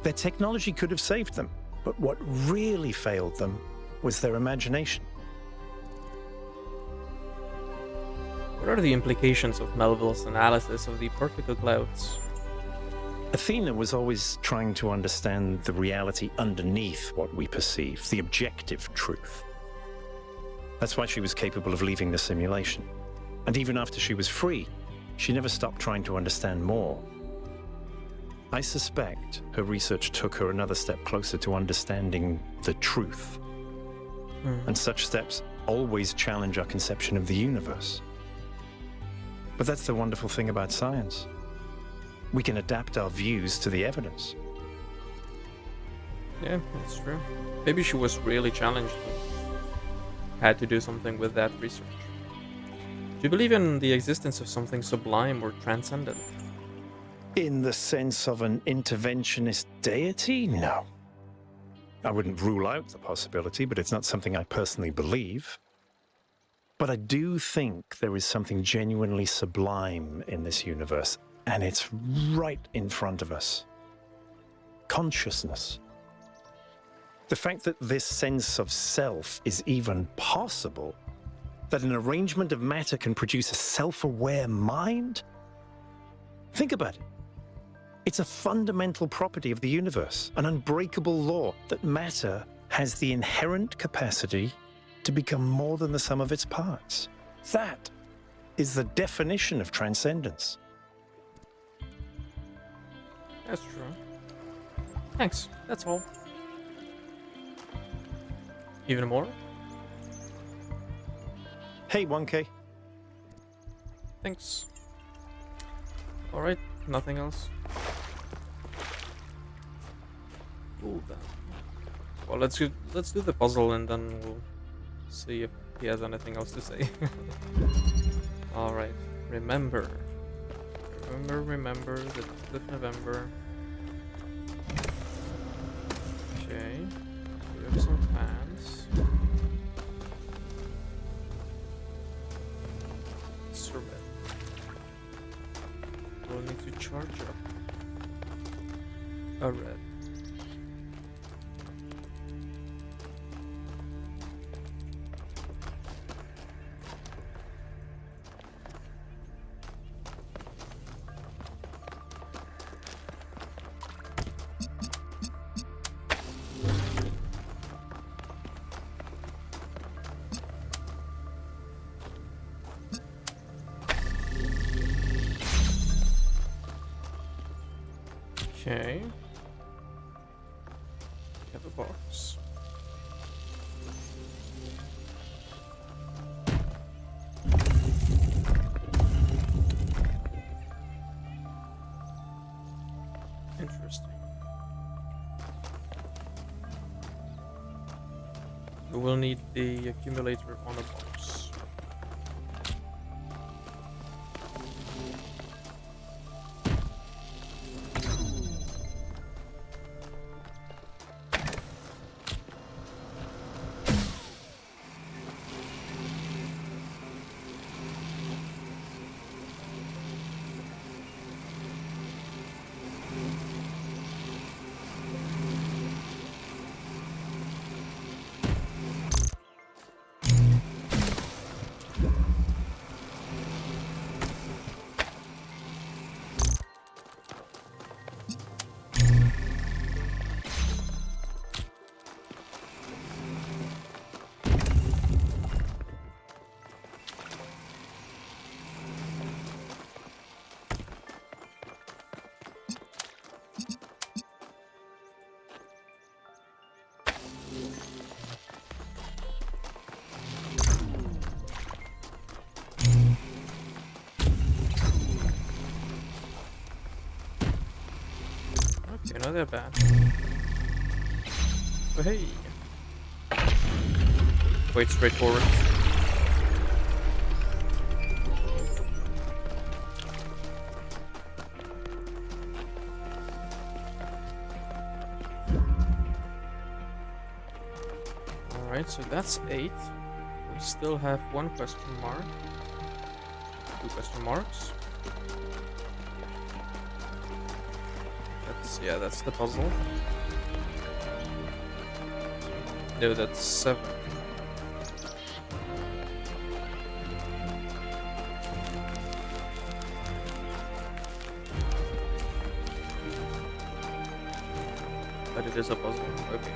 E: Their technology could have saved them, but what really failed them was their imagination.
A: What are the implications of Melville's analysis of the particle clouds?
E: Athena was always trying to understand the reality underneath what we perceive, the objective truth. That's why she was capable of leaving the simulation. And even after she was free, she never stopped trying to understand more. I suspect her research took her another step closer to understanding the truth. And such steps always challenge our conception of the universe. But that's the wonderful thing about science. We can adapt our views to the evidence.
A: Yeah, that's true. Maybe she was really challenged and had to do something with that research. Do you believe in the existence of something sublime or transcendent?
E: In the sense of an interventionist deity? No. I wouldn't rule out the possibility, but it's not something I personally believe. But I do think there is something genuinely sublime in this universe, and it's right in front of us. Consciousness. The fact that this sense of self is even possible, that an arrangement of matter can produce a self-aware mind? Think about it. It's a fundamental property of the universe, an unbreakable law that matter has the inherent capacity to become more than the sum of its parts. That is the definition of transcendence.
A: That's true. Thanks. That's all. Even more?
E: Hey, 1K.
A: Thanks. Alright, nothing else. Cool then. Well, let's do the puzzle and then we'll see if he has anything else to say. Alright, remember the 5th of November. Okay, we have some fans. Survey. We'll need to charge up a red. Okay. We have a box. Interesting. We will need the accumulator on a box. Okay, not that bad. Oh, hey. Quite straightforward. Alright, so that's 8. We still have 1 question mark. 2 question marks. Yeah, that's the puzzle. No, that's 7. But it is a puzzle. Okay.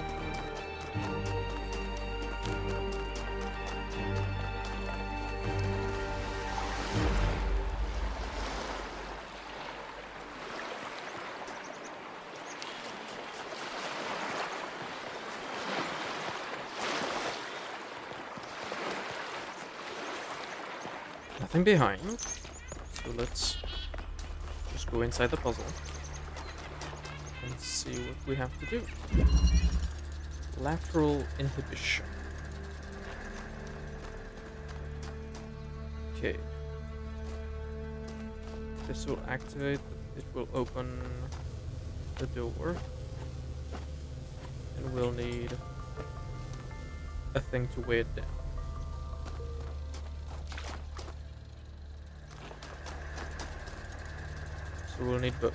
A: Nothing behind. So let's just go inside the puzzle and see what we have to do. Lateral inhibition. Okay. This will activate, it will open the door. And we'll need a thing to weigh it down. So we'll need both.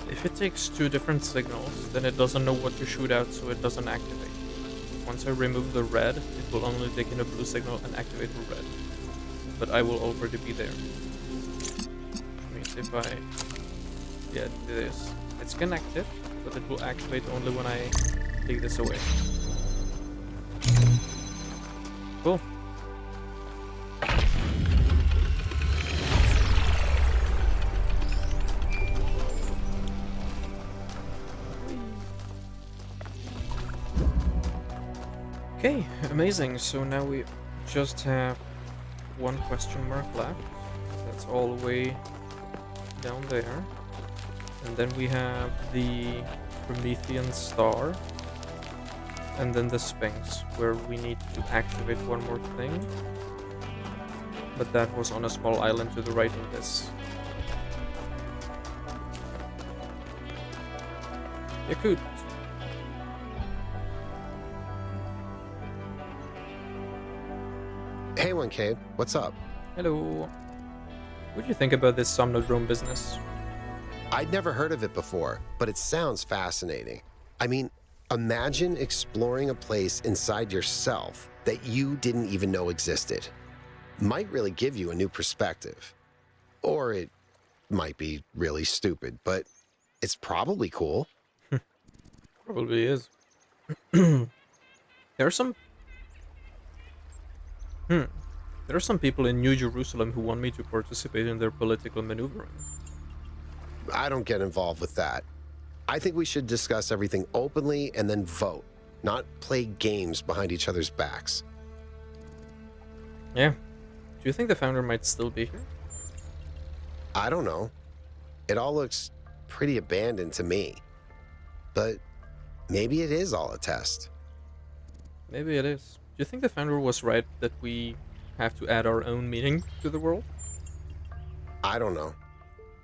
A: If it takes two different signals, then it doesn't know what to shoot out, so it doesn't activate. Once I remove the red, it will only take in a blue signal and activate the red. But I will already be there. Which means if I get this, it's connected, but it will activate only when I take this away. Cool. Okay, amazing. So now we just have one question mark left. That's all the way down there. And then we have the Promethean star. And then the Sphinx, where we need to activate one more thing. But that was on a small island to the right of this. Yakut.
B: Hey, 1K, what's up?
A: Hello. What do you think about this Somnodrome business?
B: I'd never heard of it before, but it sounds fascinating. I mean, imagine exploring a place inside yourself that you didn't even know existed. Might really give you a new perspective. Or it might be really stupid, but it's probably cool.
A: Probably is. There are some There are some people in New Jerusalem who want me to participate in their political maneuvering.
B: I don't get involved with that. I think we should discuss everything openly and then vote, not play games behind each other's backs.
A: Yeah. Do you think the founder might still be here?
B: I don't know. It all looks pretty abandoned to me. But maybe it is all a test.
A: Maybe it is. Do you think the founder was right that we have to add our own meaning to the world?
B: I don't know.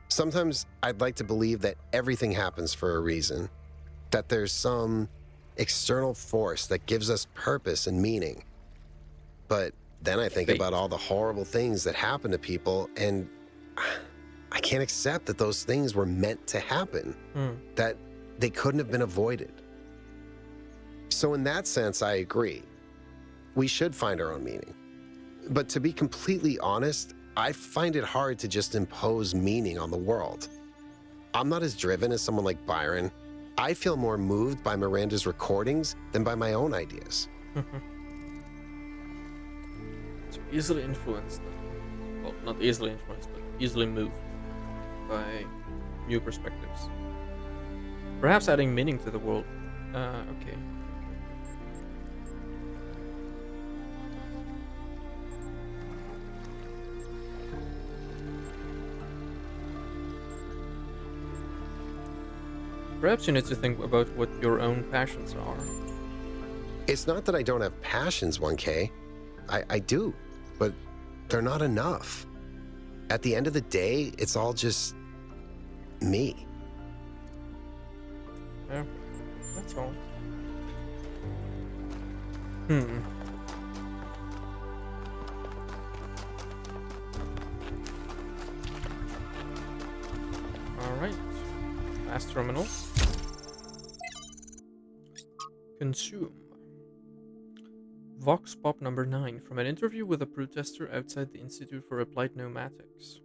B: Sometimes I'd like to believe that everything happens for a reason, that there's some external force that gives us purpose and meaning. But then I think
A: Fate.
B: about all the horrible things that happen to people, and I can't accept that those things were meant to happen, that they couldn't have been avoided. So in that sense, I agree. We should find our own meaning. But to be completely honest, I find it hard to just impose meaning on the world. I'm not as driven as someone like Byron. I feel more moved by Miranda's recordings than by my own ideas.
A: So easily influenced. Well, not easily influenced, but easily moved by new perspectives. Perhaps adding meaning to the world. Okay. Perhaps you need to think about what your own passions are.
B: It's not that I don't have passions, 1K. I do, but they're not enough. At the end of the day, it's all just me.
A: Yeah, that's all. Alright. Last terminal. Consume. Vox Pop number 9 from an interview with a protester outside the Institute for Applied Pneumatics.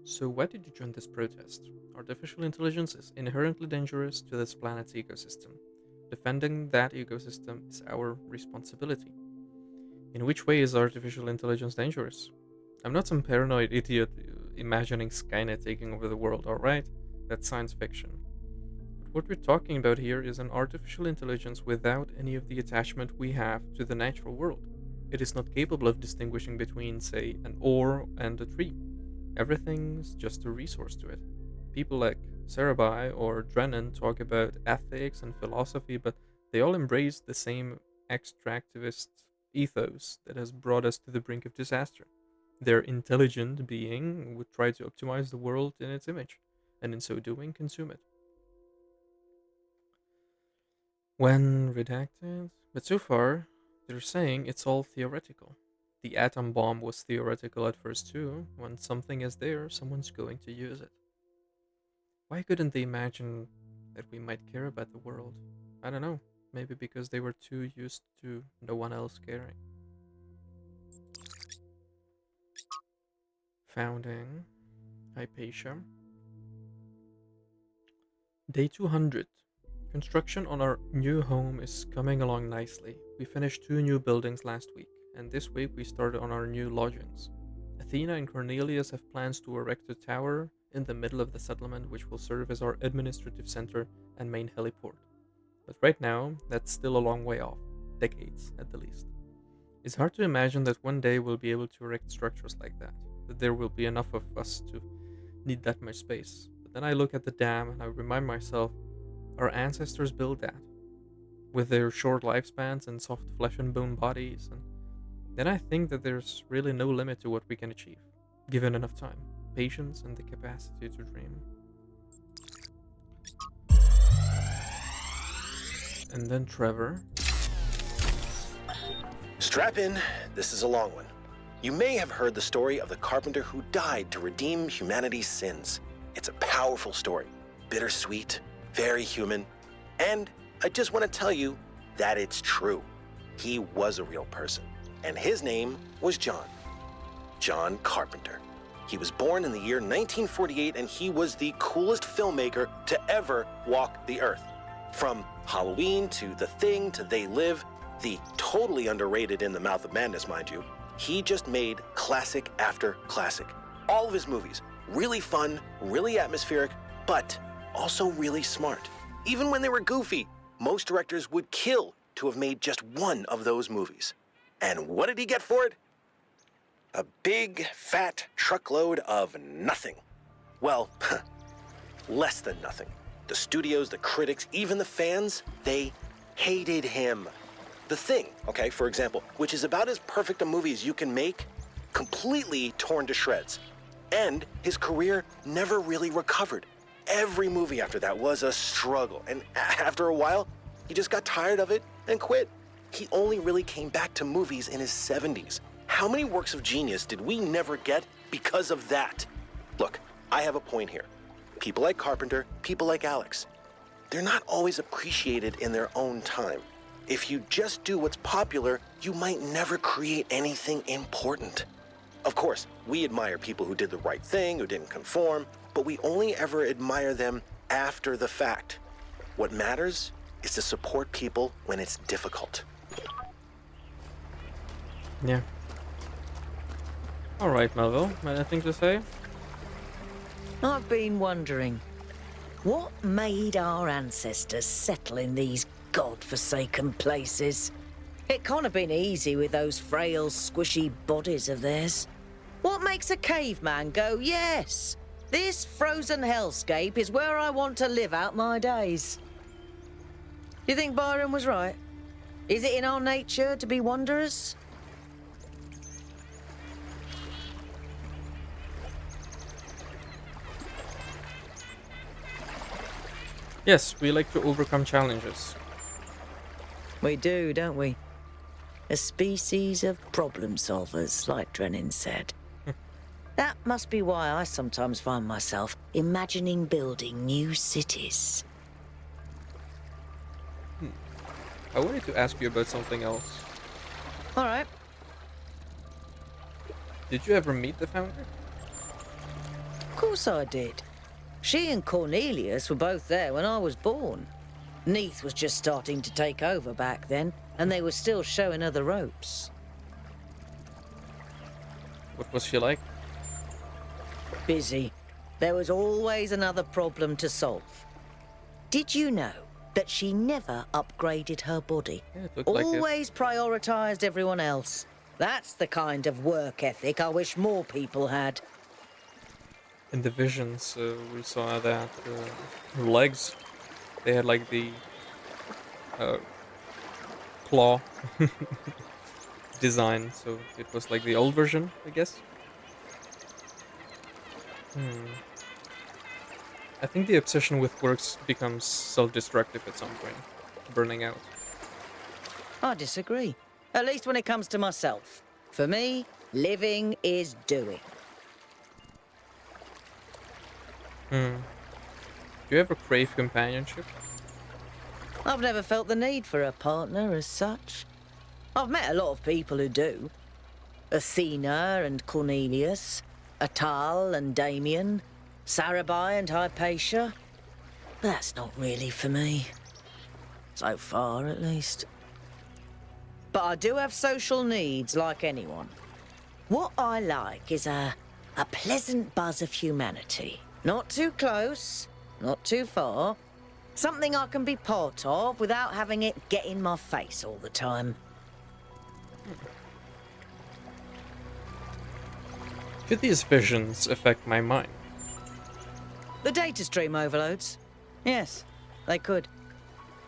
A: So why did you join this protest? Artificial intelligence is inherently dangerous to this planet's ecosystem. Defending that ecosystem is our responsibility. In which way is artificial intelligence dangerous? I'm not some paranoid idiot imagining Skynet taking over the world, alright? That's science fiction. But what we're talking about here is an artificial intelligence without any of the attachment we have to the natural world. It is not capable of distinguishing between, say, an ore and a tree. Everything's just a resource to it. People like Sarabai or Drennan talk about ethics and philosophy, but they all embrace the same extractivist ethos that has brought us to the brink of disaster. Their intelligent being would try to optimize the world in its image, and in so doing, consume it. When redacted, but so far, They're saying it's all theoretical. The atom bomb was theoretical at first too. When something is there, someone's going to use it. Why couldn't they imagine that we might care about the world? I don't know. Maybe because they were too used to no one else caring. Founding. Hypatia. Day 200. Construction on our new home is coming along nicely. We finished 2 new buildings last week, and this week we started on our new lodgings. Athena and Cornelius have plans to erect a tower in the middle of the settlement which will serve as our administrative center and main heliport. But right now, that's still a long way off, decades at the least. It's hard to imagine that one day we'll be able to erect structures like that there will be enough of us to need that much space. But then I look at the dam and I remind myself our ancestors built that with their short lifespans and soft flesh and bone bodies, and then I think that there's really no limit to what we can achieve, given enough time, patience, and the capacity to dream. And then Trevor.
I: Strap in, this is a long one. You may have heard the story of the carpenter who died to redeem humanity's sins. It's a powerful story, bittersweet, very human, and I just want to tell you that it's true. He was a real person, and his name was John. John Carpenter. He was born in the year 1948, and he was the coolest filmmaker to ever walk the earth. From Halloween to The Thing to They Live, the totally underrated In the Mouth of Madness, mind you, he just made classic after classic. All of his movies, really fun, really atmospheric, but also really smart. Even when they were goofy, most directors would kill to have made just one of those movies. And what did he get for it? A big, fat truckload of nothing. Well, less than nothing. The studios, the critics, even the fans, they hated him. The Thing, okay, for example, which is about as perfect a movie as you can make, completely torn to shreds. And his career never really recovered. Every movie after that was a struggle, and after a while, he just got tired of it and quit. He only really came back to movies in his 70s. How many works of genius did we never get because of that? Look, I have a point here. People like Carpenter, people like Alex, they're not always appreciated in their own time. If you just do what's popular, you might never create anything important. Of course, we admire people who did the right thing, who didn't conform, but we only ever admire them after the fact. What matters is to support people when it's difficult.
A: Yeah. Alright, Melville, anything to say?
D: I've been wondering, what made our ancestors settle in these god-forsaken places? It can't have been easy with those frail, squishy bodies of theirs. What makes a caveman go, yes, this frozen hellscape is where I want to live out my days? You think Byron was right? Is it in our nature to be wanderers?
A: Yes, we like to overcome challenges.
D: We do, don't we? A species of problem solvers, like Drennan said. That must be why I sometimes find myself imagining building new cities.
A: I wanted to ask you about something else.
D: All right.
A: Did you ever meet the founder?
D: Of course I did. She and Cornelius were both there when I was born. Neath was just starting to take over back then, and they were still showing her the ropes.
A: What was she like?
D: Busy. There was always another problem to solve. Did you know that she never upgraded her body?
A: Yeah, it looked like it.
D: Always prioritized everyone else. That's the kind of work ethic I wish more people had.
A: In the visions, we saw that her legs, they had like the claw design, so it was like the old version, I guess. I think the obsession with works becomes self-destructive at some point, burning out.
D: I disagree. At least when it comes to myself. For me, living is doing.
A: Do you ever crave companionship?
D: I've never felt the need for a partner as such. I've met a lot of people who do. Athena and Cornelius, Atal and Damien, Sarabai and Hypatia. But that's not really for me. So far, at least. But I do have social needs like anyone. What I like is a pleasant buzz of humanity. Not too close, not too far. Something I can be part of without having it get in my face all the time.
A: Could these visions affect my mind?
D: The data stream overloads? Yes, they could.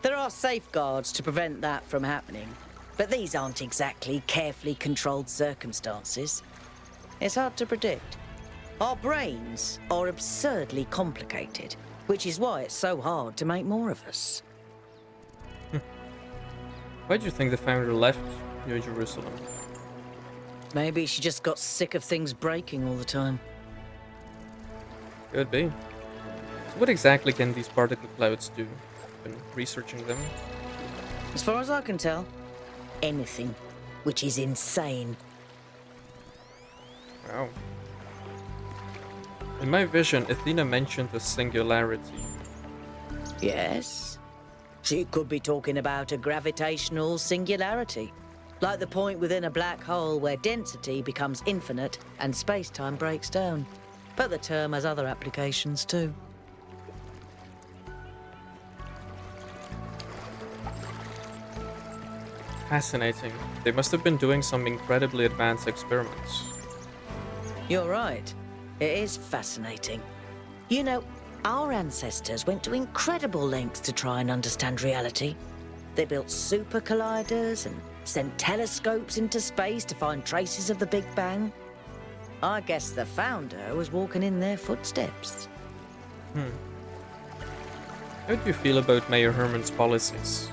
D: There are safeguards to prevent that from happening, but these aren't exactly carefully controlled circumstances. It's hard to predict. Our brains are absurdly complicated, which is why it's so hard to make more of us.
A: Why do you think the founder left New Jerusalem?
D: Maybe she just got sick of things breaking all the time.
A: Could be. So what exactly can these particle clouds do? Been researching them?
D: As far as I can tell, anything, which is insane.
A: Wow. In my vision, Athena mentioned the singularity.
D: Yes? She could be talking about a gravitational singularity. Like the point within a black hole where density becomes infinite and space-time breaks down. But the term has other applications too.
A: Fascinating. They must have been doing some incredibly advanced experiments.
D: You're right. It is fascinating. You know, our ancestors went to incredible lengths to try and understand reality. They built super colliders and sent telescopes into space to find traces of the Big Bang. I guess the founder was walking in their footsteps.
A: How do you feel about Mayor Herman's policies?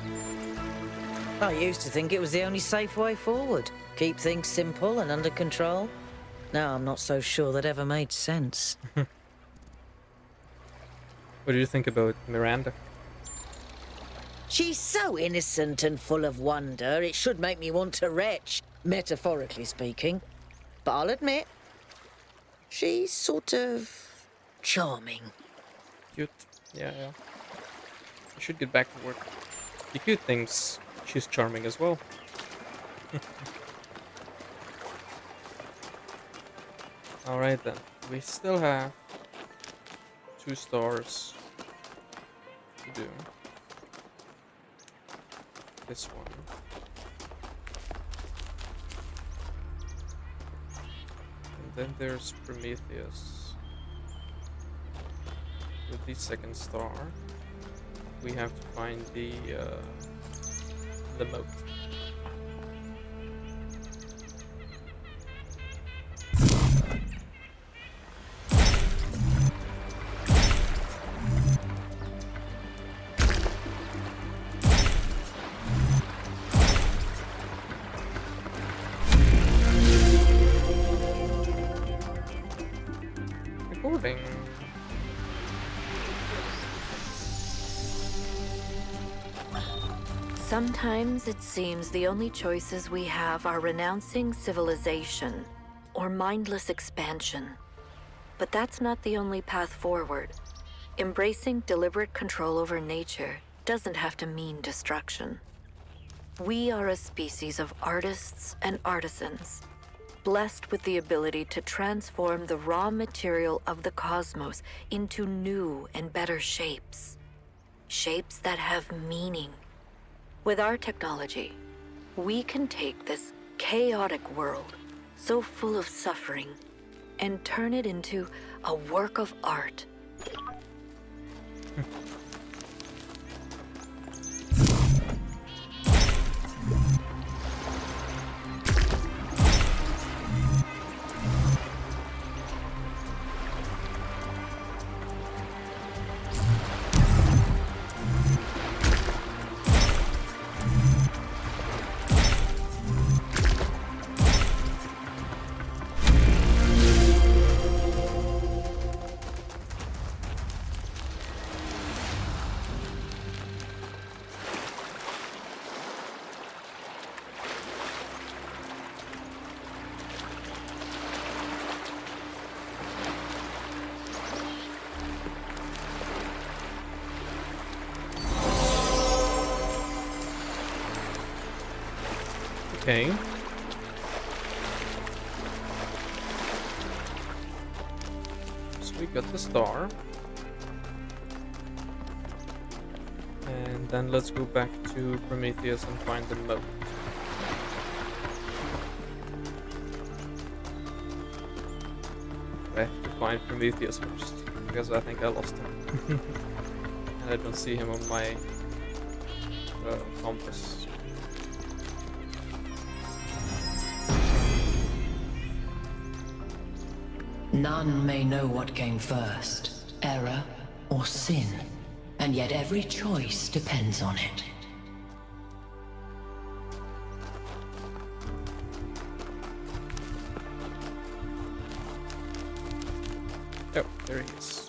D: I used to think it was the only safe way forward. Keep things simple and under control. Now I'm not so sure that ever made sense.
A: What do you think about Miranda?
D: She's so innocent and full of wonder, it should make me want to retch, metaphorically speaking. But I'll admit, she's sort of charming.
A: Cute. Yeah. You should get back to work. The cute thinks she's charming as well. Alright then. We still have 2 stars to do. This one. And then there's Prometheus. With the 2nd star, we have to find the moat. Recording.
G: Sometimes it seems the only choices we have are renouncing civilization or mindless expansion. But that's not the only path forward. Embracing deliberate control over nature doesn't have to mean destruction. We are a species of artists and artisans, blessed with the ability to transform the raw material of the cosmos into new and better shapes. Shapes that have meaning. With our technology, we can take this chaotic world, so full of suffering, and turn it into a work of art.
A: Okay. So we got the star. And then let's go back to Prometheus and find the moat. I have to find Prometheus first, because I think I lost him. And I don't see him on my compass.
J: None may know what came first, error or sin, and yet every choice depends on it.
A: Oh, there he is.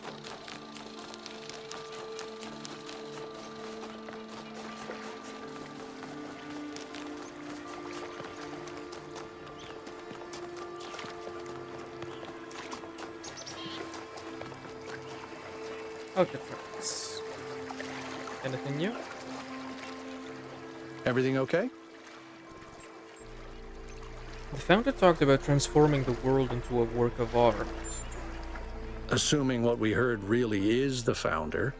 A: Okay, friends. Anything new?
C: Everything okay?
A: The founder talked about transforming the world into a work of art.
C: Assuming what we heard really is the founder,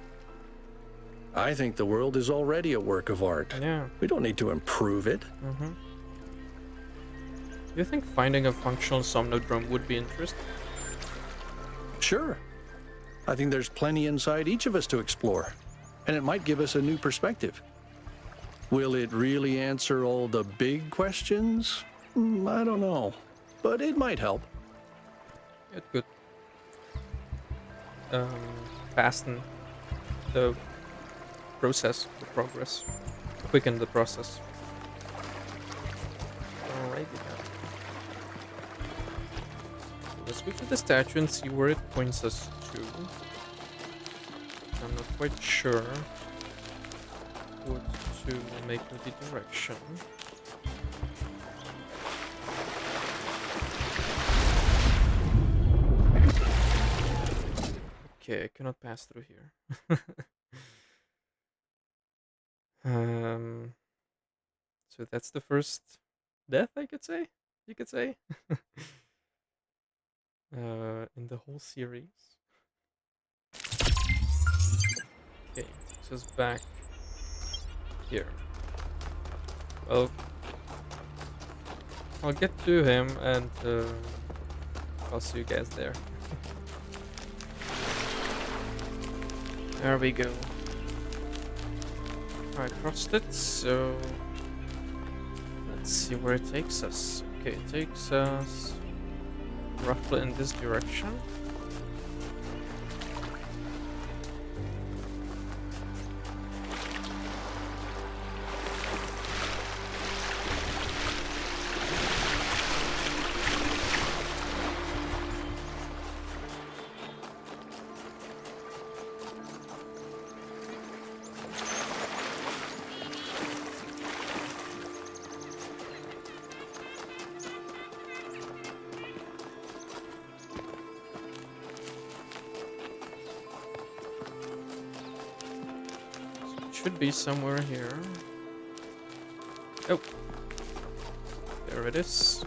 C: I think the world is already a work of art.
A: Yeah.
C: We don't need to improve it.
A: Do you think finding a functional somnodrome would be interesting?
C: Sure. I think there's plenty inside each of us to explore, and it might give us a new perspective. Will it really answer all the big questions? I don't know, but it might help.
A: It could fasten the process, the progress, quicken the process. Alrighty then. Let's go to the statue and see where it points us to. I'm not quite sure what to make of the direction. Okay, I cannot pass through here. So that's the first death, I could say. You could say. In the whole series. Okay, takes us back here. Well, I'll get to him and I'll see you guys there. There we go. I crossed it, so let's see where it takes us. Okay, it takes us roughly in this direction. Should be somewhere here. Oh, there it is.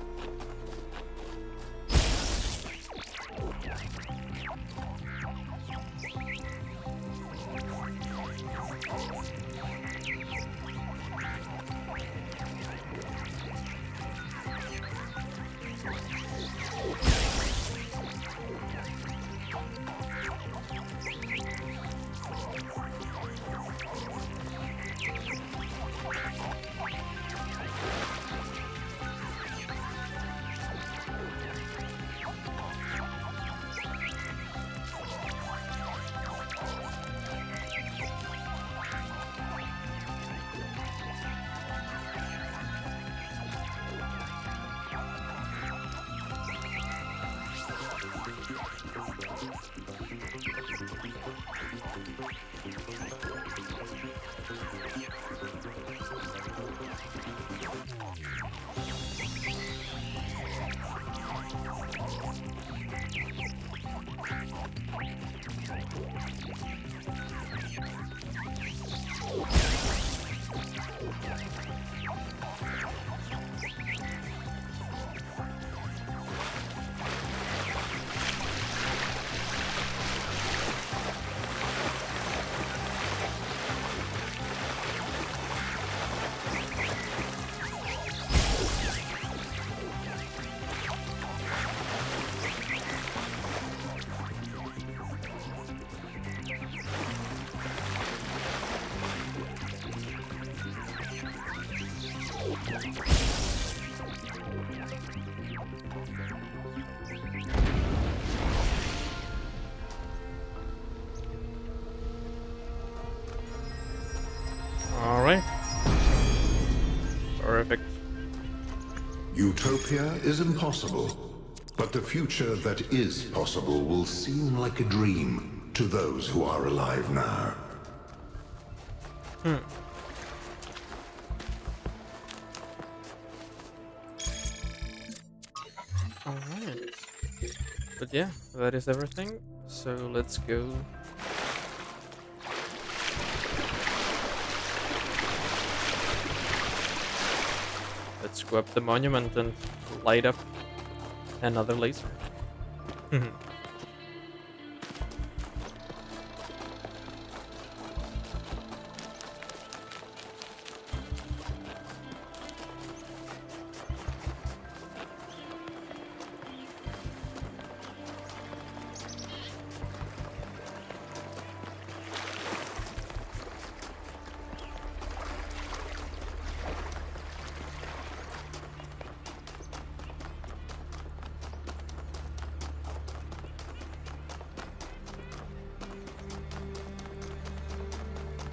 K: Utopia is impossible, but the future that is possible will seem like a dream to those who are alive now.
A: Alright. But yeah, that is everything. So let's go. Let's go up the monument and light up another laser.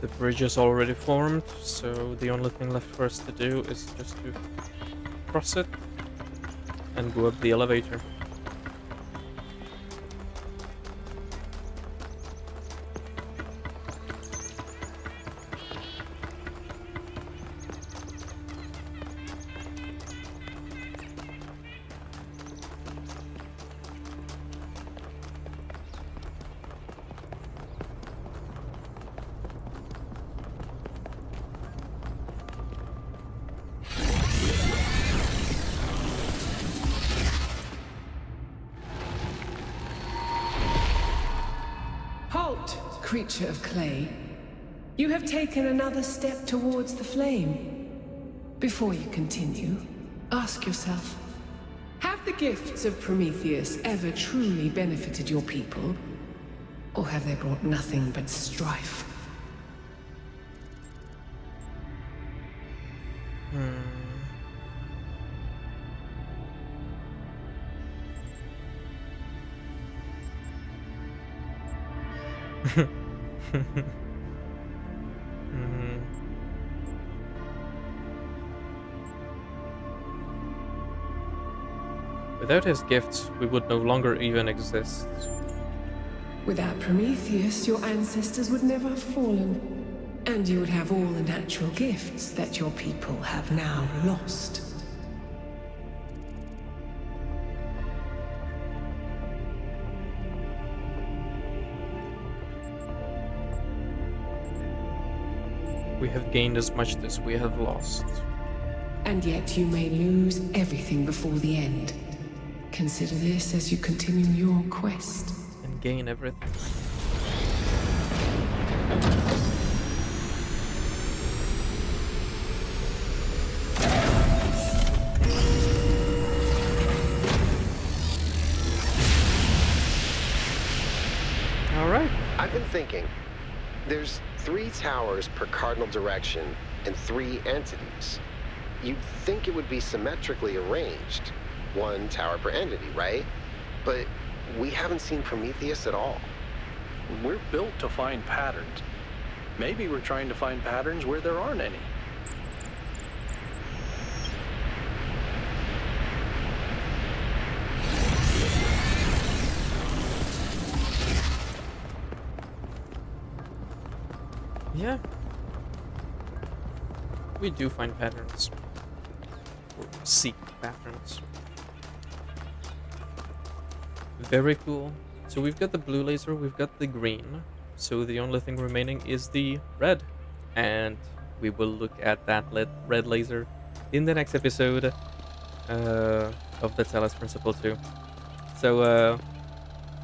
A: The bridge is already formed, so the only thing left for us to do is just to cross it and go up the elevator.
L: Halt, creature of clay. You have taken another step towards the flame. Before you continue, ask yourself, have the gifts of Prometheus ever truly benefited your people? Or have they brought nothing but strife?
A: Without his gifts, we would no longer even exist.
L: Without Prometheus, your ancestors would never have fallen. And you would have all the natural gifts that your people have now lost.
A: We have gained as much as we have lost.
L: And yet you may lose everything before the end. Consider this as you continue your quest.
A: And gain everything. Alright.
B: I've been thinking, there's 3 towers per cardinal direction and 3 entities. You'd think it would be symmetrically arranged. 1 tower per entity, right? But we haven't seen Prometheus at all.
C: We're built to find patterns. Maybe we're trying to find patterns where there aren't any.
A: Yeah. We do find patterns. Or seek patterns. Very cool. So we've got the blue laser, we've got the green. So the only thing remaining is the red. And we will look at that red laser in the next episode of the Talos Principle 2. So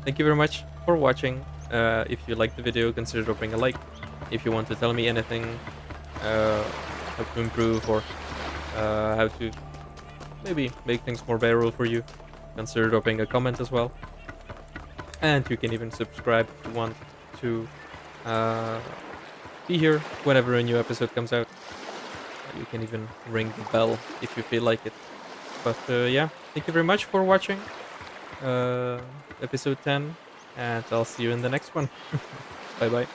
A: thank you very much for watching. If you liked the video, consider dropping a like. If you want to tell me anything, how to improve or how to maybe make things more bearable for you, consider dropping a comment as well. And you can even subscribe if you want to be here whenever a new episode comes out. You can even ring the bell if you feel like it. But yeah, thank you very much for watching episode 10, and I'll see you in the next one. Bye bye.